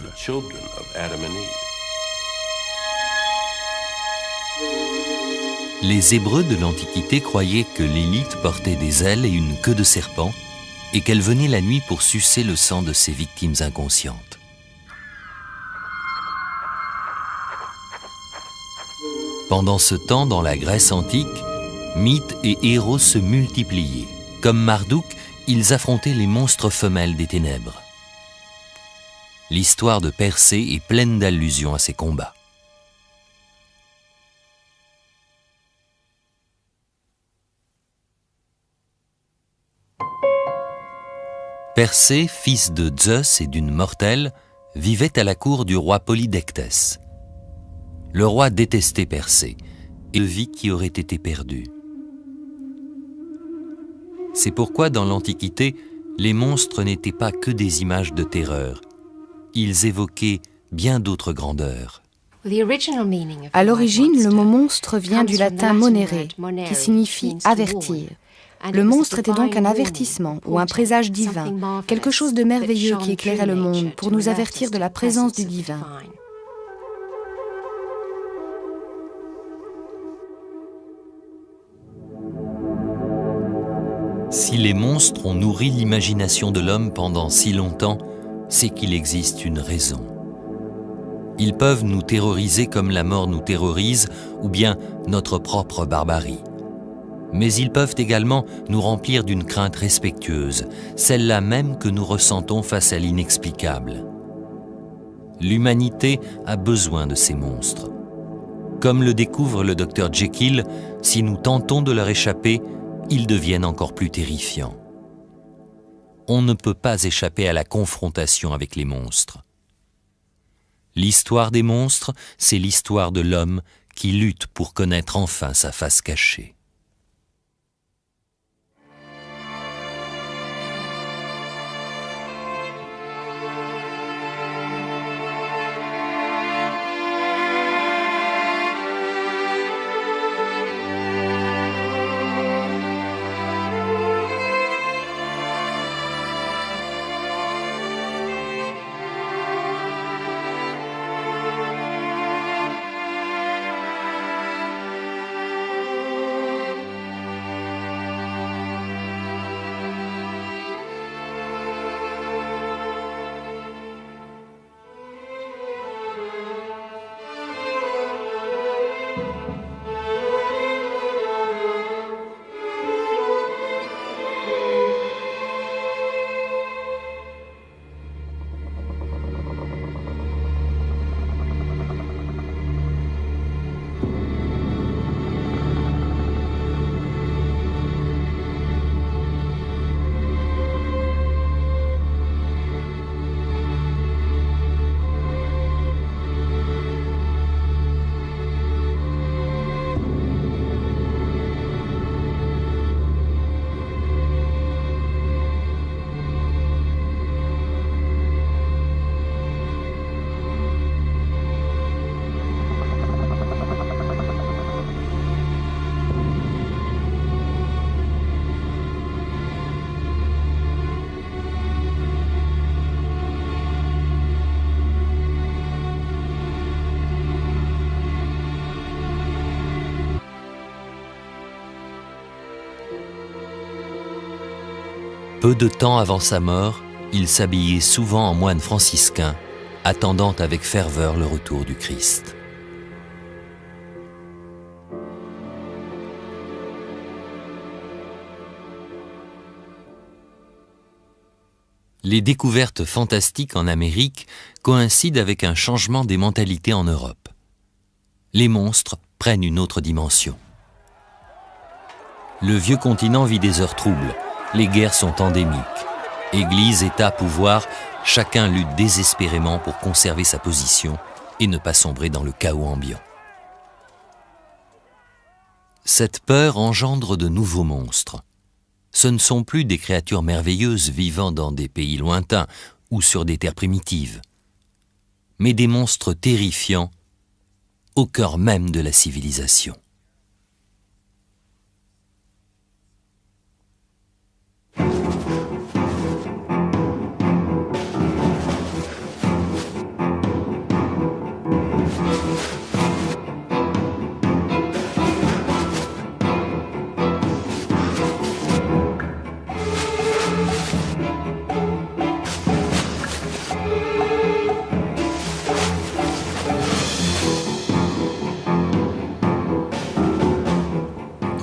Les Hébreux de l'Antiquité croyaient que Lilith portait des ailes et une queue de serpent et qu'elle venait la nuit pour sucer le sang de ses victimes inconscientes. Pendant ce temps, dans la Grèce antique, mythes et héros se multipliaient. Comme Marduk, ils affrontaient les monstres femelles des ténèbres. L'histoire de Persée est pleine d'allusions à ces combats. Persée, fils de Zeus et d'une mortelle, vivait à la cour du roi Polydectès. Le roi détestait Persée et vit qui aurait été perdu. C'est pourquoi dans l'Antiquité, les monstres n'étaient pas que des images de terreur. Ils évoquaient bien d'autres grandeurs. À l'origine, le mot monstre vient du latin monere, qui signifie avertir. Le monstre était donc un avertissement ou un présage divin, quelque chose de merveilleux qui éclairait le monde pour nous avertir de la présence du divin. Si les monstres ont nourri l'imagination de l'homme pendant si longtemps, c'est qu'il existe une raison. Ils peuvent nous terroriser comme la mort nous terrorise, ou bien notre propre barbarie. Mais ils peuvent également nous remplir d'une crainte respectueuse, celle-là même que nous ressentons face à l'inexplicable. L'humanité a besoin de ces monstres. Comme le découvre le docteur Jekyll, si nous tentons de leur échapper, ils deviennent encore plus terrifiants. On ne peut pas échapper à la confrontation avec les monstres. L'histoire des monstres, c'est l'histoire de l'homme qui lutte pour connaître enfin sa face cachée. Peu de temps avant sa mort, il s'habillait souvent en moine franciscain, attendant avec ferveur le retour du Christ. Les découvertes fantastiques en Amérique coïncident avec un changement des mentalités en Europe. Les monstres prennent une autre dimension. Le vieux continent vit des heures troubles. Les guerres sont endémiques. Église, État, pouvoir, chacun lutte désespérément pour conserver sa position et ne pas sombrer dans le chaos ambiant. Cette peur engendre de nouveaux monstres. Ce ne sont plus des créatures merveilleuses vivant dans des pays lointains ou sur des terres primitives, mais des monstres terrifiants au cœur même de la civilisation.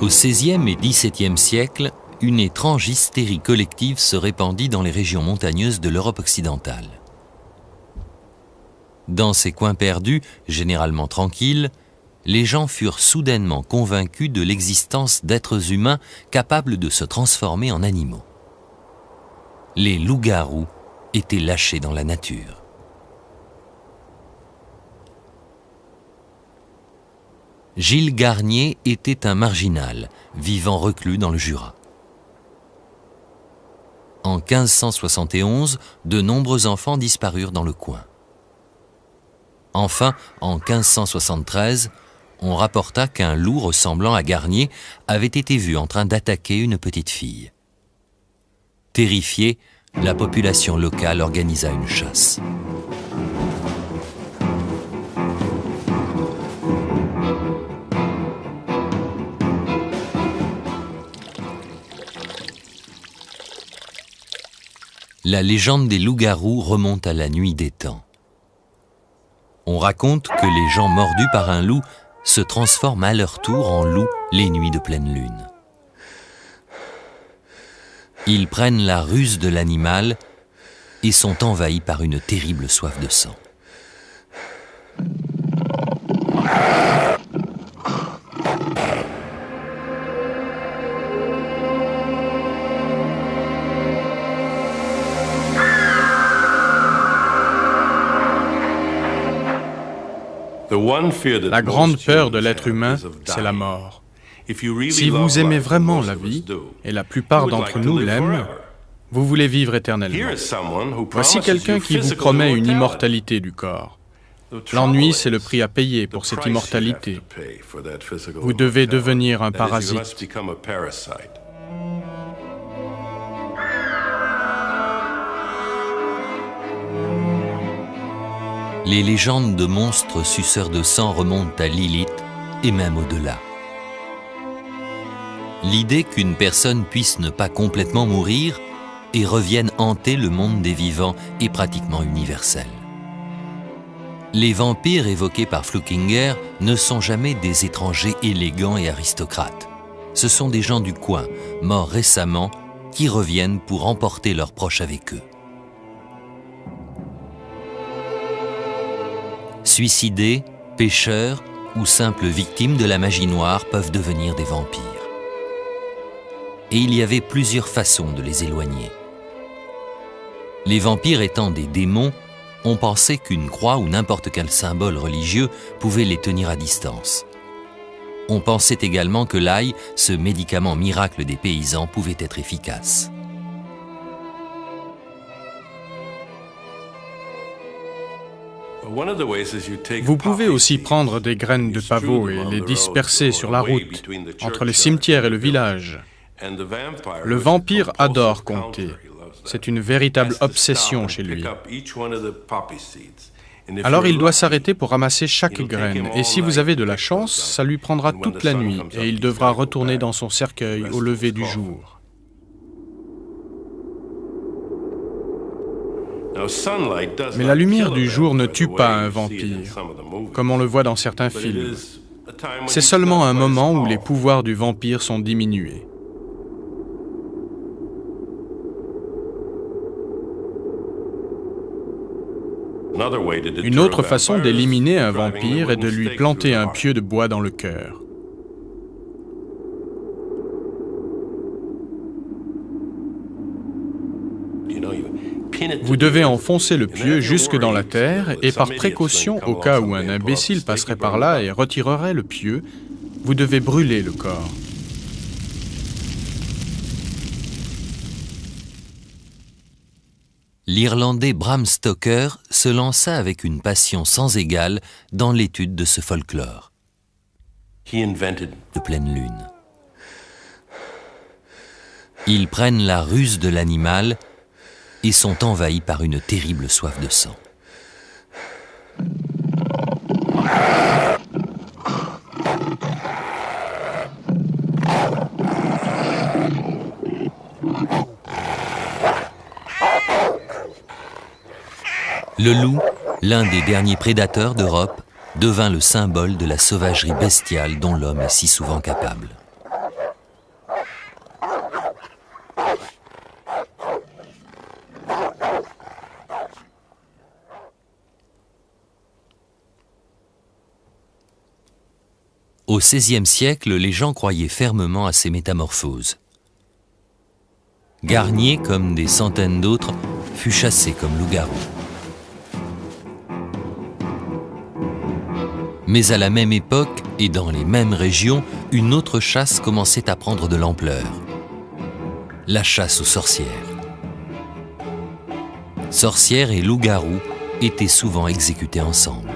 Au XVIe et XVIIe siècle, une étrange hystérie collective se répandit dans les régions montagneuses de l'Europe occidentale. Dans ces coins perdus, généralement tranquilles, les gens furent soudainement convaincus de l'existence d'êtres humains capables de se transformer en animaux. Les loups-garous étaient lâchés dans la nature. Gilles Garnier était un marginal, vivant reclus dans le Jura. En 1571, de nombreux enfants disparurent dans le coin. Enfin, en 1573, on rapporta qu'un loup ressemblant à Garnier avait été vu en train d'attaquer une petite fille. Terrifiée, la population locale organisa une chasse. La légende des loups-garous remonte à la nuit des temps. On raconte que les gens mordus par un loup se transforment à leur tour en loups les nuits de pleine lune. Ils prennent la ruse de l'animal et sont envahis par une terrible soif de sang. La grande peur de l'être humain, c'est la mort. Si vous aimez vraiment la vie, et la plupart d'entre nous l'aiment, vous voulez vivre éternellement. Voici quelqu'un qui vous promet une immortalité du corps. L'ennui, c'est le prix à payer pour cette immortalité. Vous devez devenir un parasite. Les légendes de monstres suceurs de sang remontent à Lilith et même au-delà. L'idée qu'une personne puisse ne pas complètement mourir et revienne hanter le monde des vivants est pratiquement universelle. Les vampires évoqués par Flukinger ne sont jamais des étrangers élégants et aristocrates. Ce sont des gens du coin, morts récemment, qui reviennent pour emporter leurs proches avec eux. Suicidés, pêcheurs ou simples victimes de la magie noire peuvent devenir des vampires. Et il y avait plusieurs façons de les éloigner. Les vampires étant des démons, on pensait qu'une croix ou n'importe quel symbole religieux pouvait les tenir à distance. On pensait également que l'ail, ce médicament miracle des paysans, pouvait être efficace. Vous pouvez aussi prendre des graines de pavot et les disperser sur la route, entre les cimetières et le village. Le vampire adore compter. C'est une véritable obsession chez lui. Alors il doit s'arrêter pour ramasser chaque graine, et si vous avez de la chance, ça lui prendra toute la nuit, et il devra retourner dans son cercueil au lever du jour. Mais la lumière du jour ne tue pas un vampire, comme on le voit dans certains films. C'est seulement un moment où les pouvoirs du vampire sont diminués. Une autre façon d'éliminer un vampire est de lui planter un pieu de bois dans le cœur. Vous devez enfoncer le pieu jusque dans la terre et par précaution, au cas où un imbécile passerait par là et retirerait le pieu, vous devez brûler le corps. L'Irlandais Bram Stoker se lança avec une passion sans égale dans l'étude de ce folklore. De pleine lune. Ils prennent la ruse de l'animal et sont envahis par une terrible soif de sang. Le loup, l'un des derniers prédateurs d'Europe, devint le symbole de la sauvagerie bestiale dont l'homme est si souvent capable. Au XVIe siècle, les gens croyaient fermement à ces métamorphoses. Garnier, comme des centaines d'autres, fut chassé comme loup-garou. Mais à la même époque et dans les mêmes régions, une autre chasse commençait à prendre de l'ampleur. La chasse aux sorcières. Sorcières et loups-garous étaient souvent exécutés ensemble.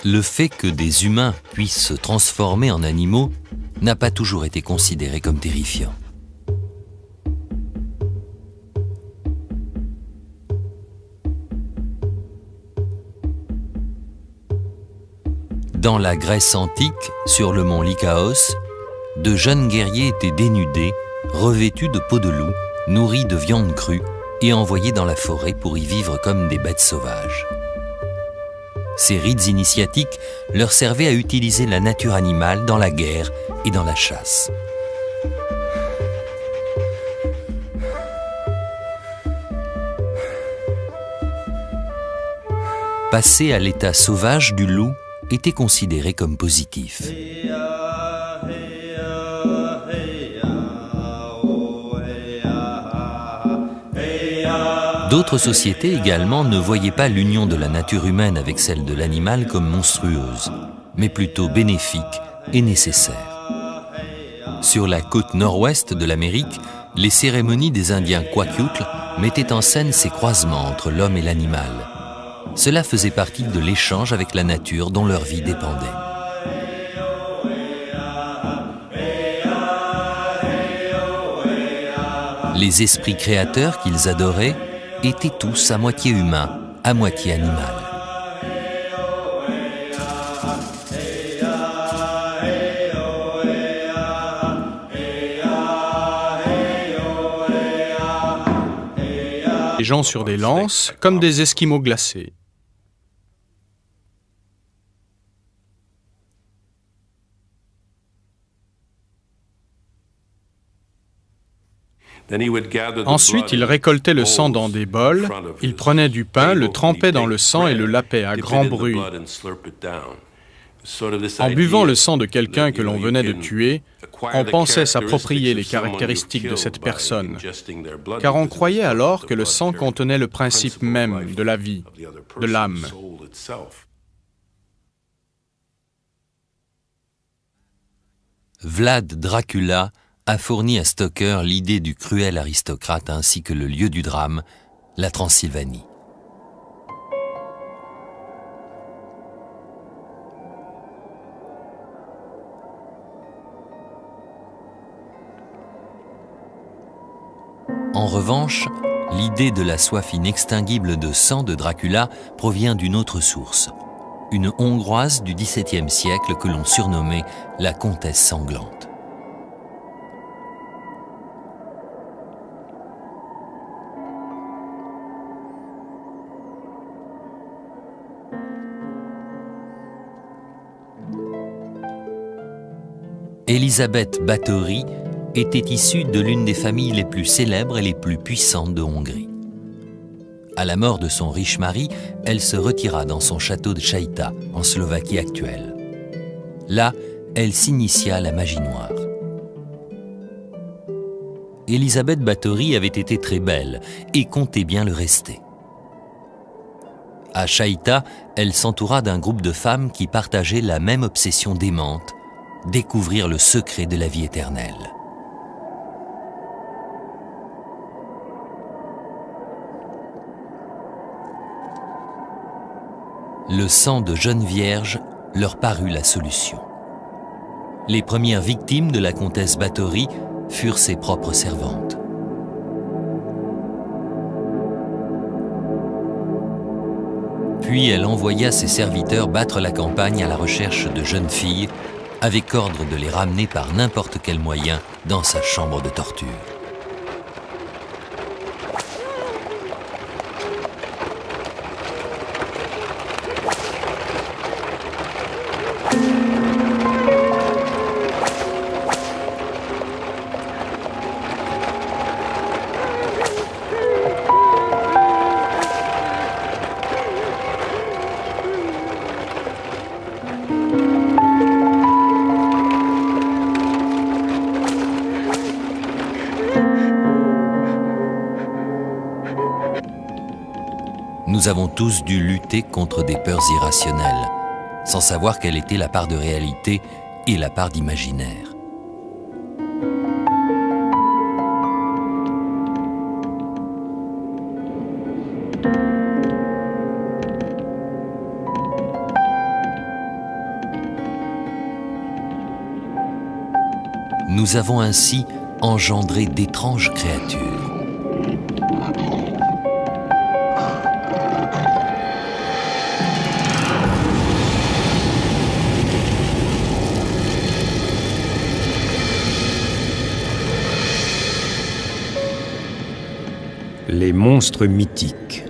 Le fait que des humains puissent se transformer en animaux n'a pas toujours été considéré comme terrifiant. Dans la Grèce antique, sur le mont Lycaos, de jeunes guerriers étaient dénudés, revêtus de peau de loup, nourris de viande crue et envoyés dans la forêt pour y vivre comme des bêtes sauvages. Ces rites initiatiques leur servaient à utiliser la nature animale dans la guerre et dans la chasse. Passer à l'état sauvage du loup était considéré comme positif. D'autres sociétés également ne voyaient pas l'union de la nature humaine avec celle de l'animal comme monstrueuse, mais plutôt bénéfique et nécessaire. Sur la côte nord-ouest de l'Amérique, les cérémonies des Indiens Kwakiutl mettaient en scène ces croisements entre l'homme et l'animal. Cela faisait partie de l'échange avec la nature dont leur vie dépendait. Les esprits créateurs qu'ils adoraient étaient tous à moitié humains, à moitié animaux. Les gens sur des lances, comme des Esquimaux glacés. Ensuite, il récoltait le sang dans des bols, il prenait du pain, le trempait dans le sang et le lapait à grand bruit. En buvant le sang de quelqu'un que l'on venait de tuer, on pensait s'approprier les caractéristiques de cette personne, car on croyait alors que le sang contenait le principe même de la vie, de l'âme. Vlad Dracula a fourni à Stoker l'idée du cruel aristocrate ainsi que le lieu du drame, la Transylvanie. En revanche, l'idée de la soif inextinguible de sang de Dracula provient d'une autre source, une Hongroise du XVIIe siècle que l'on surnommait la Comtesse sanglante. Elisabeth Báthory était issue de l'une des familles les plus célèbres et les plus puissantes de Hongrie. À la mort de son riche mari, elle se retira dans son château de Chajta, en Slovaquie actuelle. Là, elle s'initia à la magie noire. Elisabeth Báthory avait été très belle et comptait bien le rester. À Chajta, elle s'entoura d'un groupe de femmes qui partageaient la même obsession démente, découvrir le secret de la vie éternelle. Le sang de jeunes vierges leur parut la solution. Les premières victimes de la comtesse Báthory furent ses propres servantes. Puis elle envoya ses serviteurs battre la campagne à la recherche de jeunes filles, avec ordre de les ramener par n'importe quel moyen dans sa chambre de torture. Nous avons tous dû lutter contre des peurs irrationnelles, sans savoir quelle était la part de réalité et la part d'imaginaire. Nous avons ainsi engendré d'étranges créatures. Les monstres mythiques.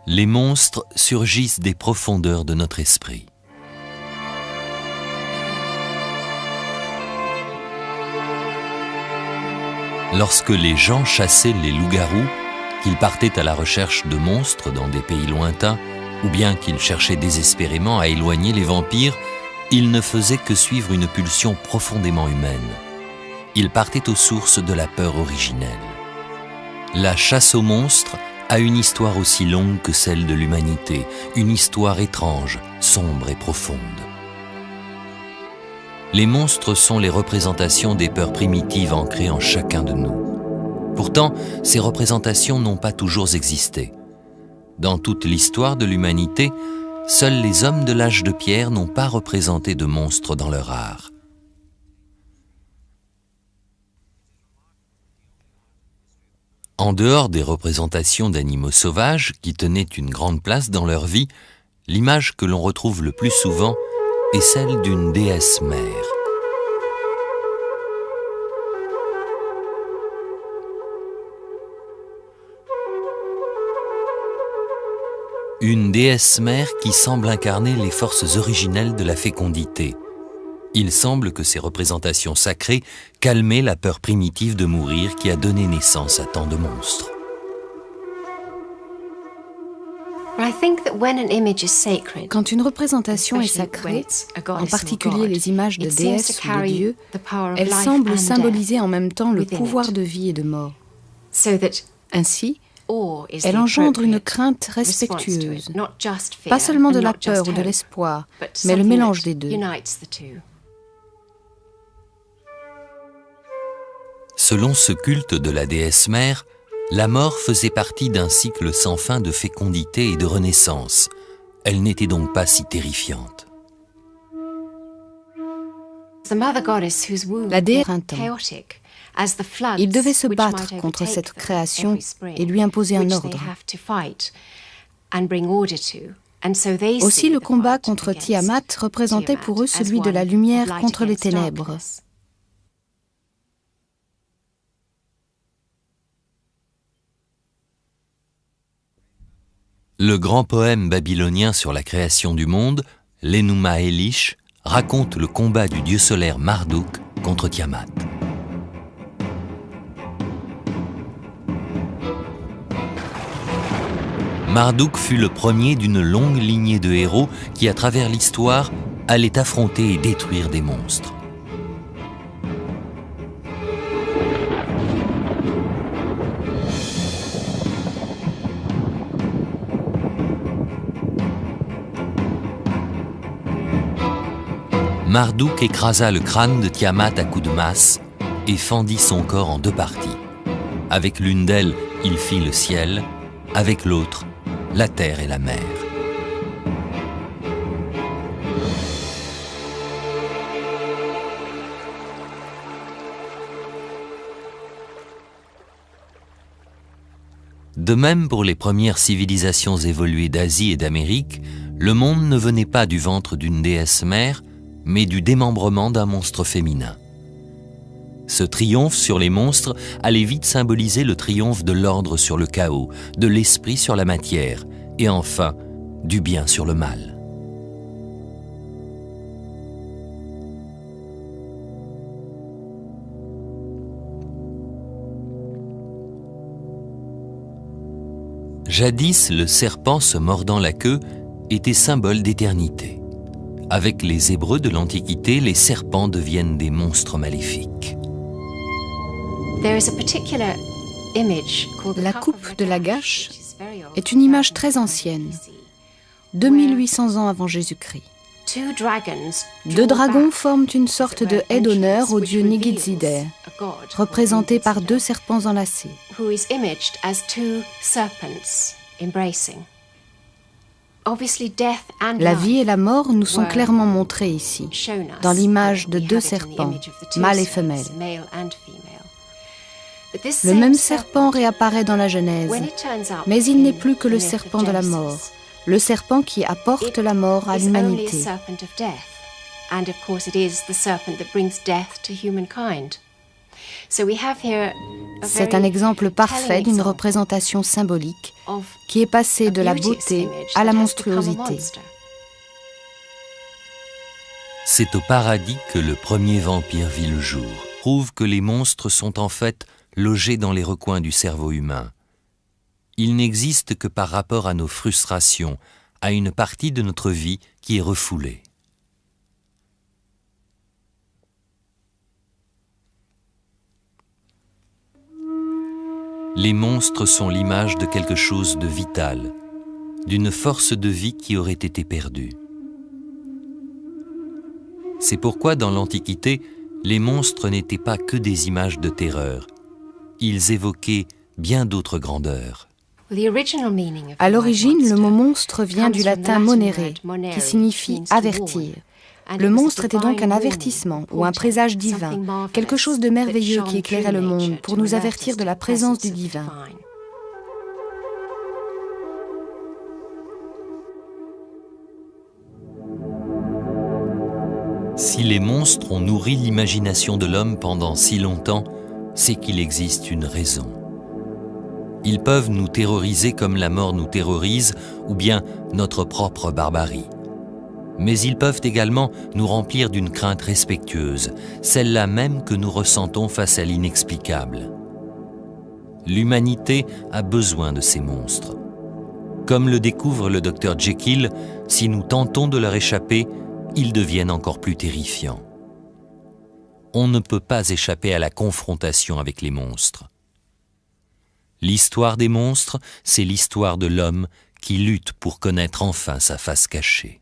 Les monstres surgissent des profondeurs de notre esprit. Lorsque les gens chassaient les loups-garous, qu'ils partaient à la recherche de monstres dans des pays lointains, ou bien qu'ils cherchaient désespérément à éloigner les vampires, ils ne faisaient que suivre une pulsion profondément humaine, il partait aux sources de la peur originelle. La chasse aux monstres a une histoire aussi longue que celle de l'humanité, une histoire étrange, sombre et profonde. Les monstres sont les représentations des peurs primitives ancrées en chacun de nous. Pourtant, ces représentations n'ont pas toujours existé. Dans toute l'histoire de l'humanité, seuls les hommes de l'âge de pierre n'ont pas représenté de monstres dans leur art. En dehors des représentations d'animaux sauvages qui tenaient une grande place dans leur vie, l'image que l'on retrouve le plus souvent est celle d'une déesse mère. Une déesse mère qui semble incarner les forces originelles de la fécondité. Il semble que ces représentations sacrées calmaient la peur primitive de mourir qui a donné naissance à tant de monstres. Quand une représentation est sacrée, en particulier les images de déesses ou de dieux, elle semble symboliser en même temps le pouvoir de vie et de mort. Ainsi, elle engendre une crainte respectueuse, pas seulement de la peur ou de l'espoir, mais le mélange des deux. Selon ce culte de la déesse mère, la mort faisait partie d'un cycle sans fin de fécondité et de renaissance. Elle n'était donc pas si terrifiante. La déesse printemps. Il devait se battre contre cette création et lui imposer un ordre. Aussi, le combat contre Tiamat représentait pour eux celui de la lumière contre les ténèbres. Le grand poème babylonien sur la création du monde, l'Enuma Elish, raconte le combat du dieu solaire Marduk contre Tiamat. Marduk fut le premier d'une longue lignée de héros qui, à travers l'histoire, allaient affronter et détruire des monstres. Marduk écrasa le crâne de Tiamat à coups de masse et fendit son corps en deux parties. Avec l'une d'elles, il fit le ciel, avec l'autre, la terre et la mer. De même pour les premières civilisations évoluées d'Asie et d'Amérique, le monde ne venait pas du ventre d'une déesse mère, mais du démembrement d'un monstre féminin. Ce triomphe sur les monstres allait vite symboliser le triomphe de l'ordre sur le chaos, de l'esprit sur la matière, et enfin, du bien sur le mal. Jadis, le serpent se mordant la queue était symbole d'éternité. Avec les Hébreux de l'Antiquité, les serpents deviennent des monstres maléfiques. La coupe de Lagash est une image très ancienne, 2800 ans avant Jésus-Christ. Deux dragons forment une sorte de haie d'honneur au dieu Nigidzider, représenté par deux serpents enlacés. La vie et la mort nous sont clairement montrées ici, dans l'image de deux serpents, mâle et femelle. Le même serpent réapparaît dans la Genèse, mais il n'est plus que le serpent de la mort, le serpent qui apporte la mort à l'humanité. C'est un exemple parfait d'une représentation symbolique qui est passée de la beauté à la monstruosité. C'est au paradis que le premier vampire vit le jour. Prouve que les monstres sont en fait logés dans les recoins du cerveau humain. Ils n'existent que par rapport à nos frustrations, à une partie de notre vie qui est refoulée. Les monstres sont l'image de quelque chose de vital, d'une force de vie qui aurait été perdue. C'est pourquoi dans l'Antiquité, les monstres n'étaient pas que des images de terreur. Ils évoquaient bien d'autres grandeurs. À l'origine, le mot monstre vient du latin monere, qui signifie avertir. Le monstre était donc un avertissement ou un présage divin, quelque chose de merveilleux qui éclairait le monde pour nous avertir de la présence du divin. Si les monstres ont nourri l'imagination de l'homme pendant si longtemps, c'est qu'il existe une raison. Ils peuvent nous terroriser comme la mort nous terrorise, ou bien notre propre barbarie. Mais ils peuvent également nous remplir d'une crainte respectueuse, celle-là même que nous ressentons face à l'inexplicable. L'humanité a besoin de ces monstres. Comme le découvre le Dr Jekyll, si nous tentons de leur échapper, ils deviennent encore plus terrifiants. On ne peut pas échapper à la confrontation avec les monstres. L'histoire des monstres, c'est l'histoire de l'homme qui lutte pour connaître enfin sa face cachée.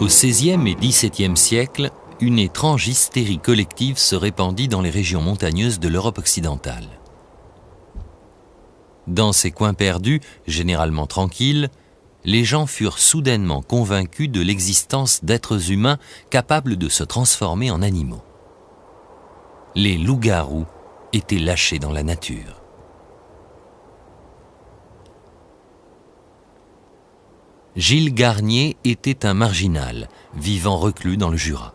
Au XVIe et XVIIe siècle, une étrange hystérie collective se répandit dans les régions montagneuses de l'Europe occidentale. Dans ces coins perdus, généralement tranquilles, les gens furent soudainement convaincus de l'existence d'êtres humains capables de se transformer en animaux. Les loups-garous étaient lâchés dans la nature. Gilles Garnier était un marginal, vivant reclus dans le Jura.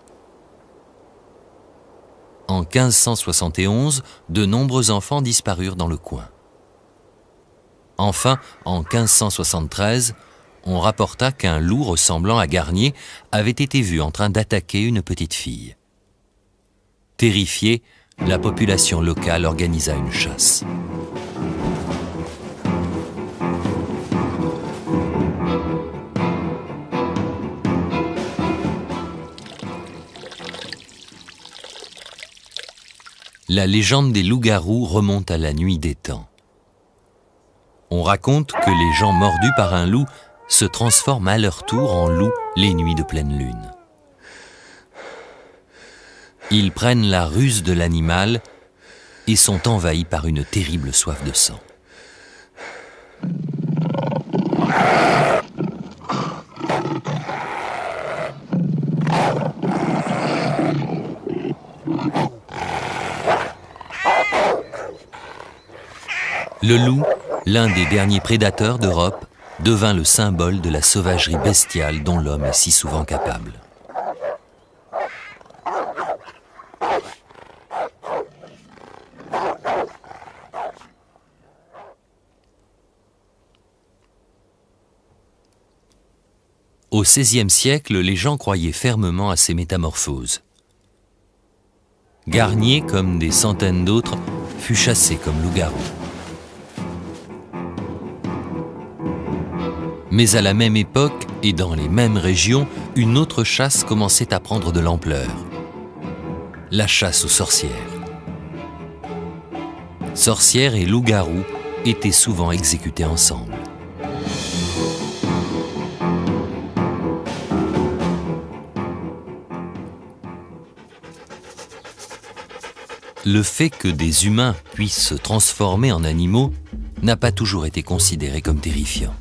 En 1571, de nombreux enfants disparurent dans le coin. Enfin, en 1573, on rapporta qu'un loup ressemblant à Garnier avait été vu en train d'attaquer une petite fille. Terrifiée, la population locale organisa une chasse. La légende des loups-garous remonte à la nuit des temps. On raconte que les gens mordus par un loup se transforment à leur tour en loups les nuits de pleine lune. Ils prennent la ruse de l'animal et sont envahis par une terrible soif de sang. Le loup, l'un des derniers prédateurs d'Europe, devint le symbole de la sauvagerie bestiale dont l'homme est si souvent capable. Au XVIe siècle, les gens croyaient fermement à ces métamorphoses. Garnier, comme des centaines d'autres, fut chassé comme loup-garou. Mais à la même époque et dans les mêmes régions, une autre chasse commençait à prendre de l'ampleur. La chasse aux sorcières. Sorcières et loups-garous étaient souvent exécutés ensemble. Le fait que des humains puissent se transformer en animaux n'a pas toujours été considéré comme terrifiant.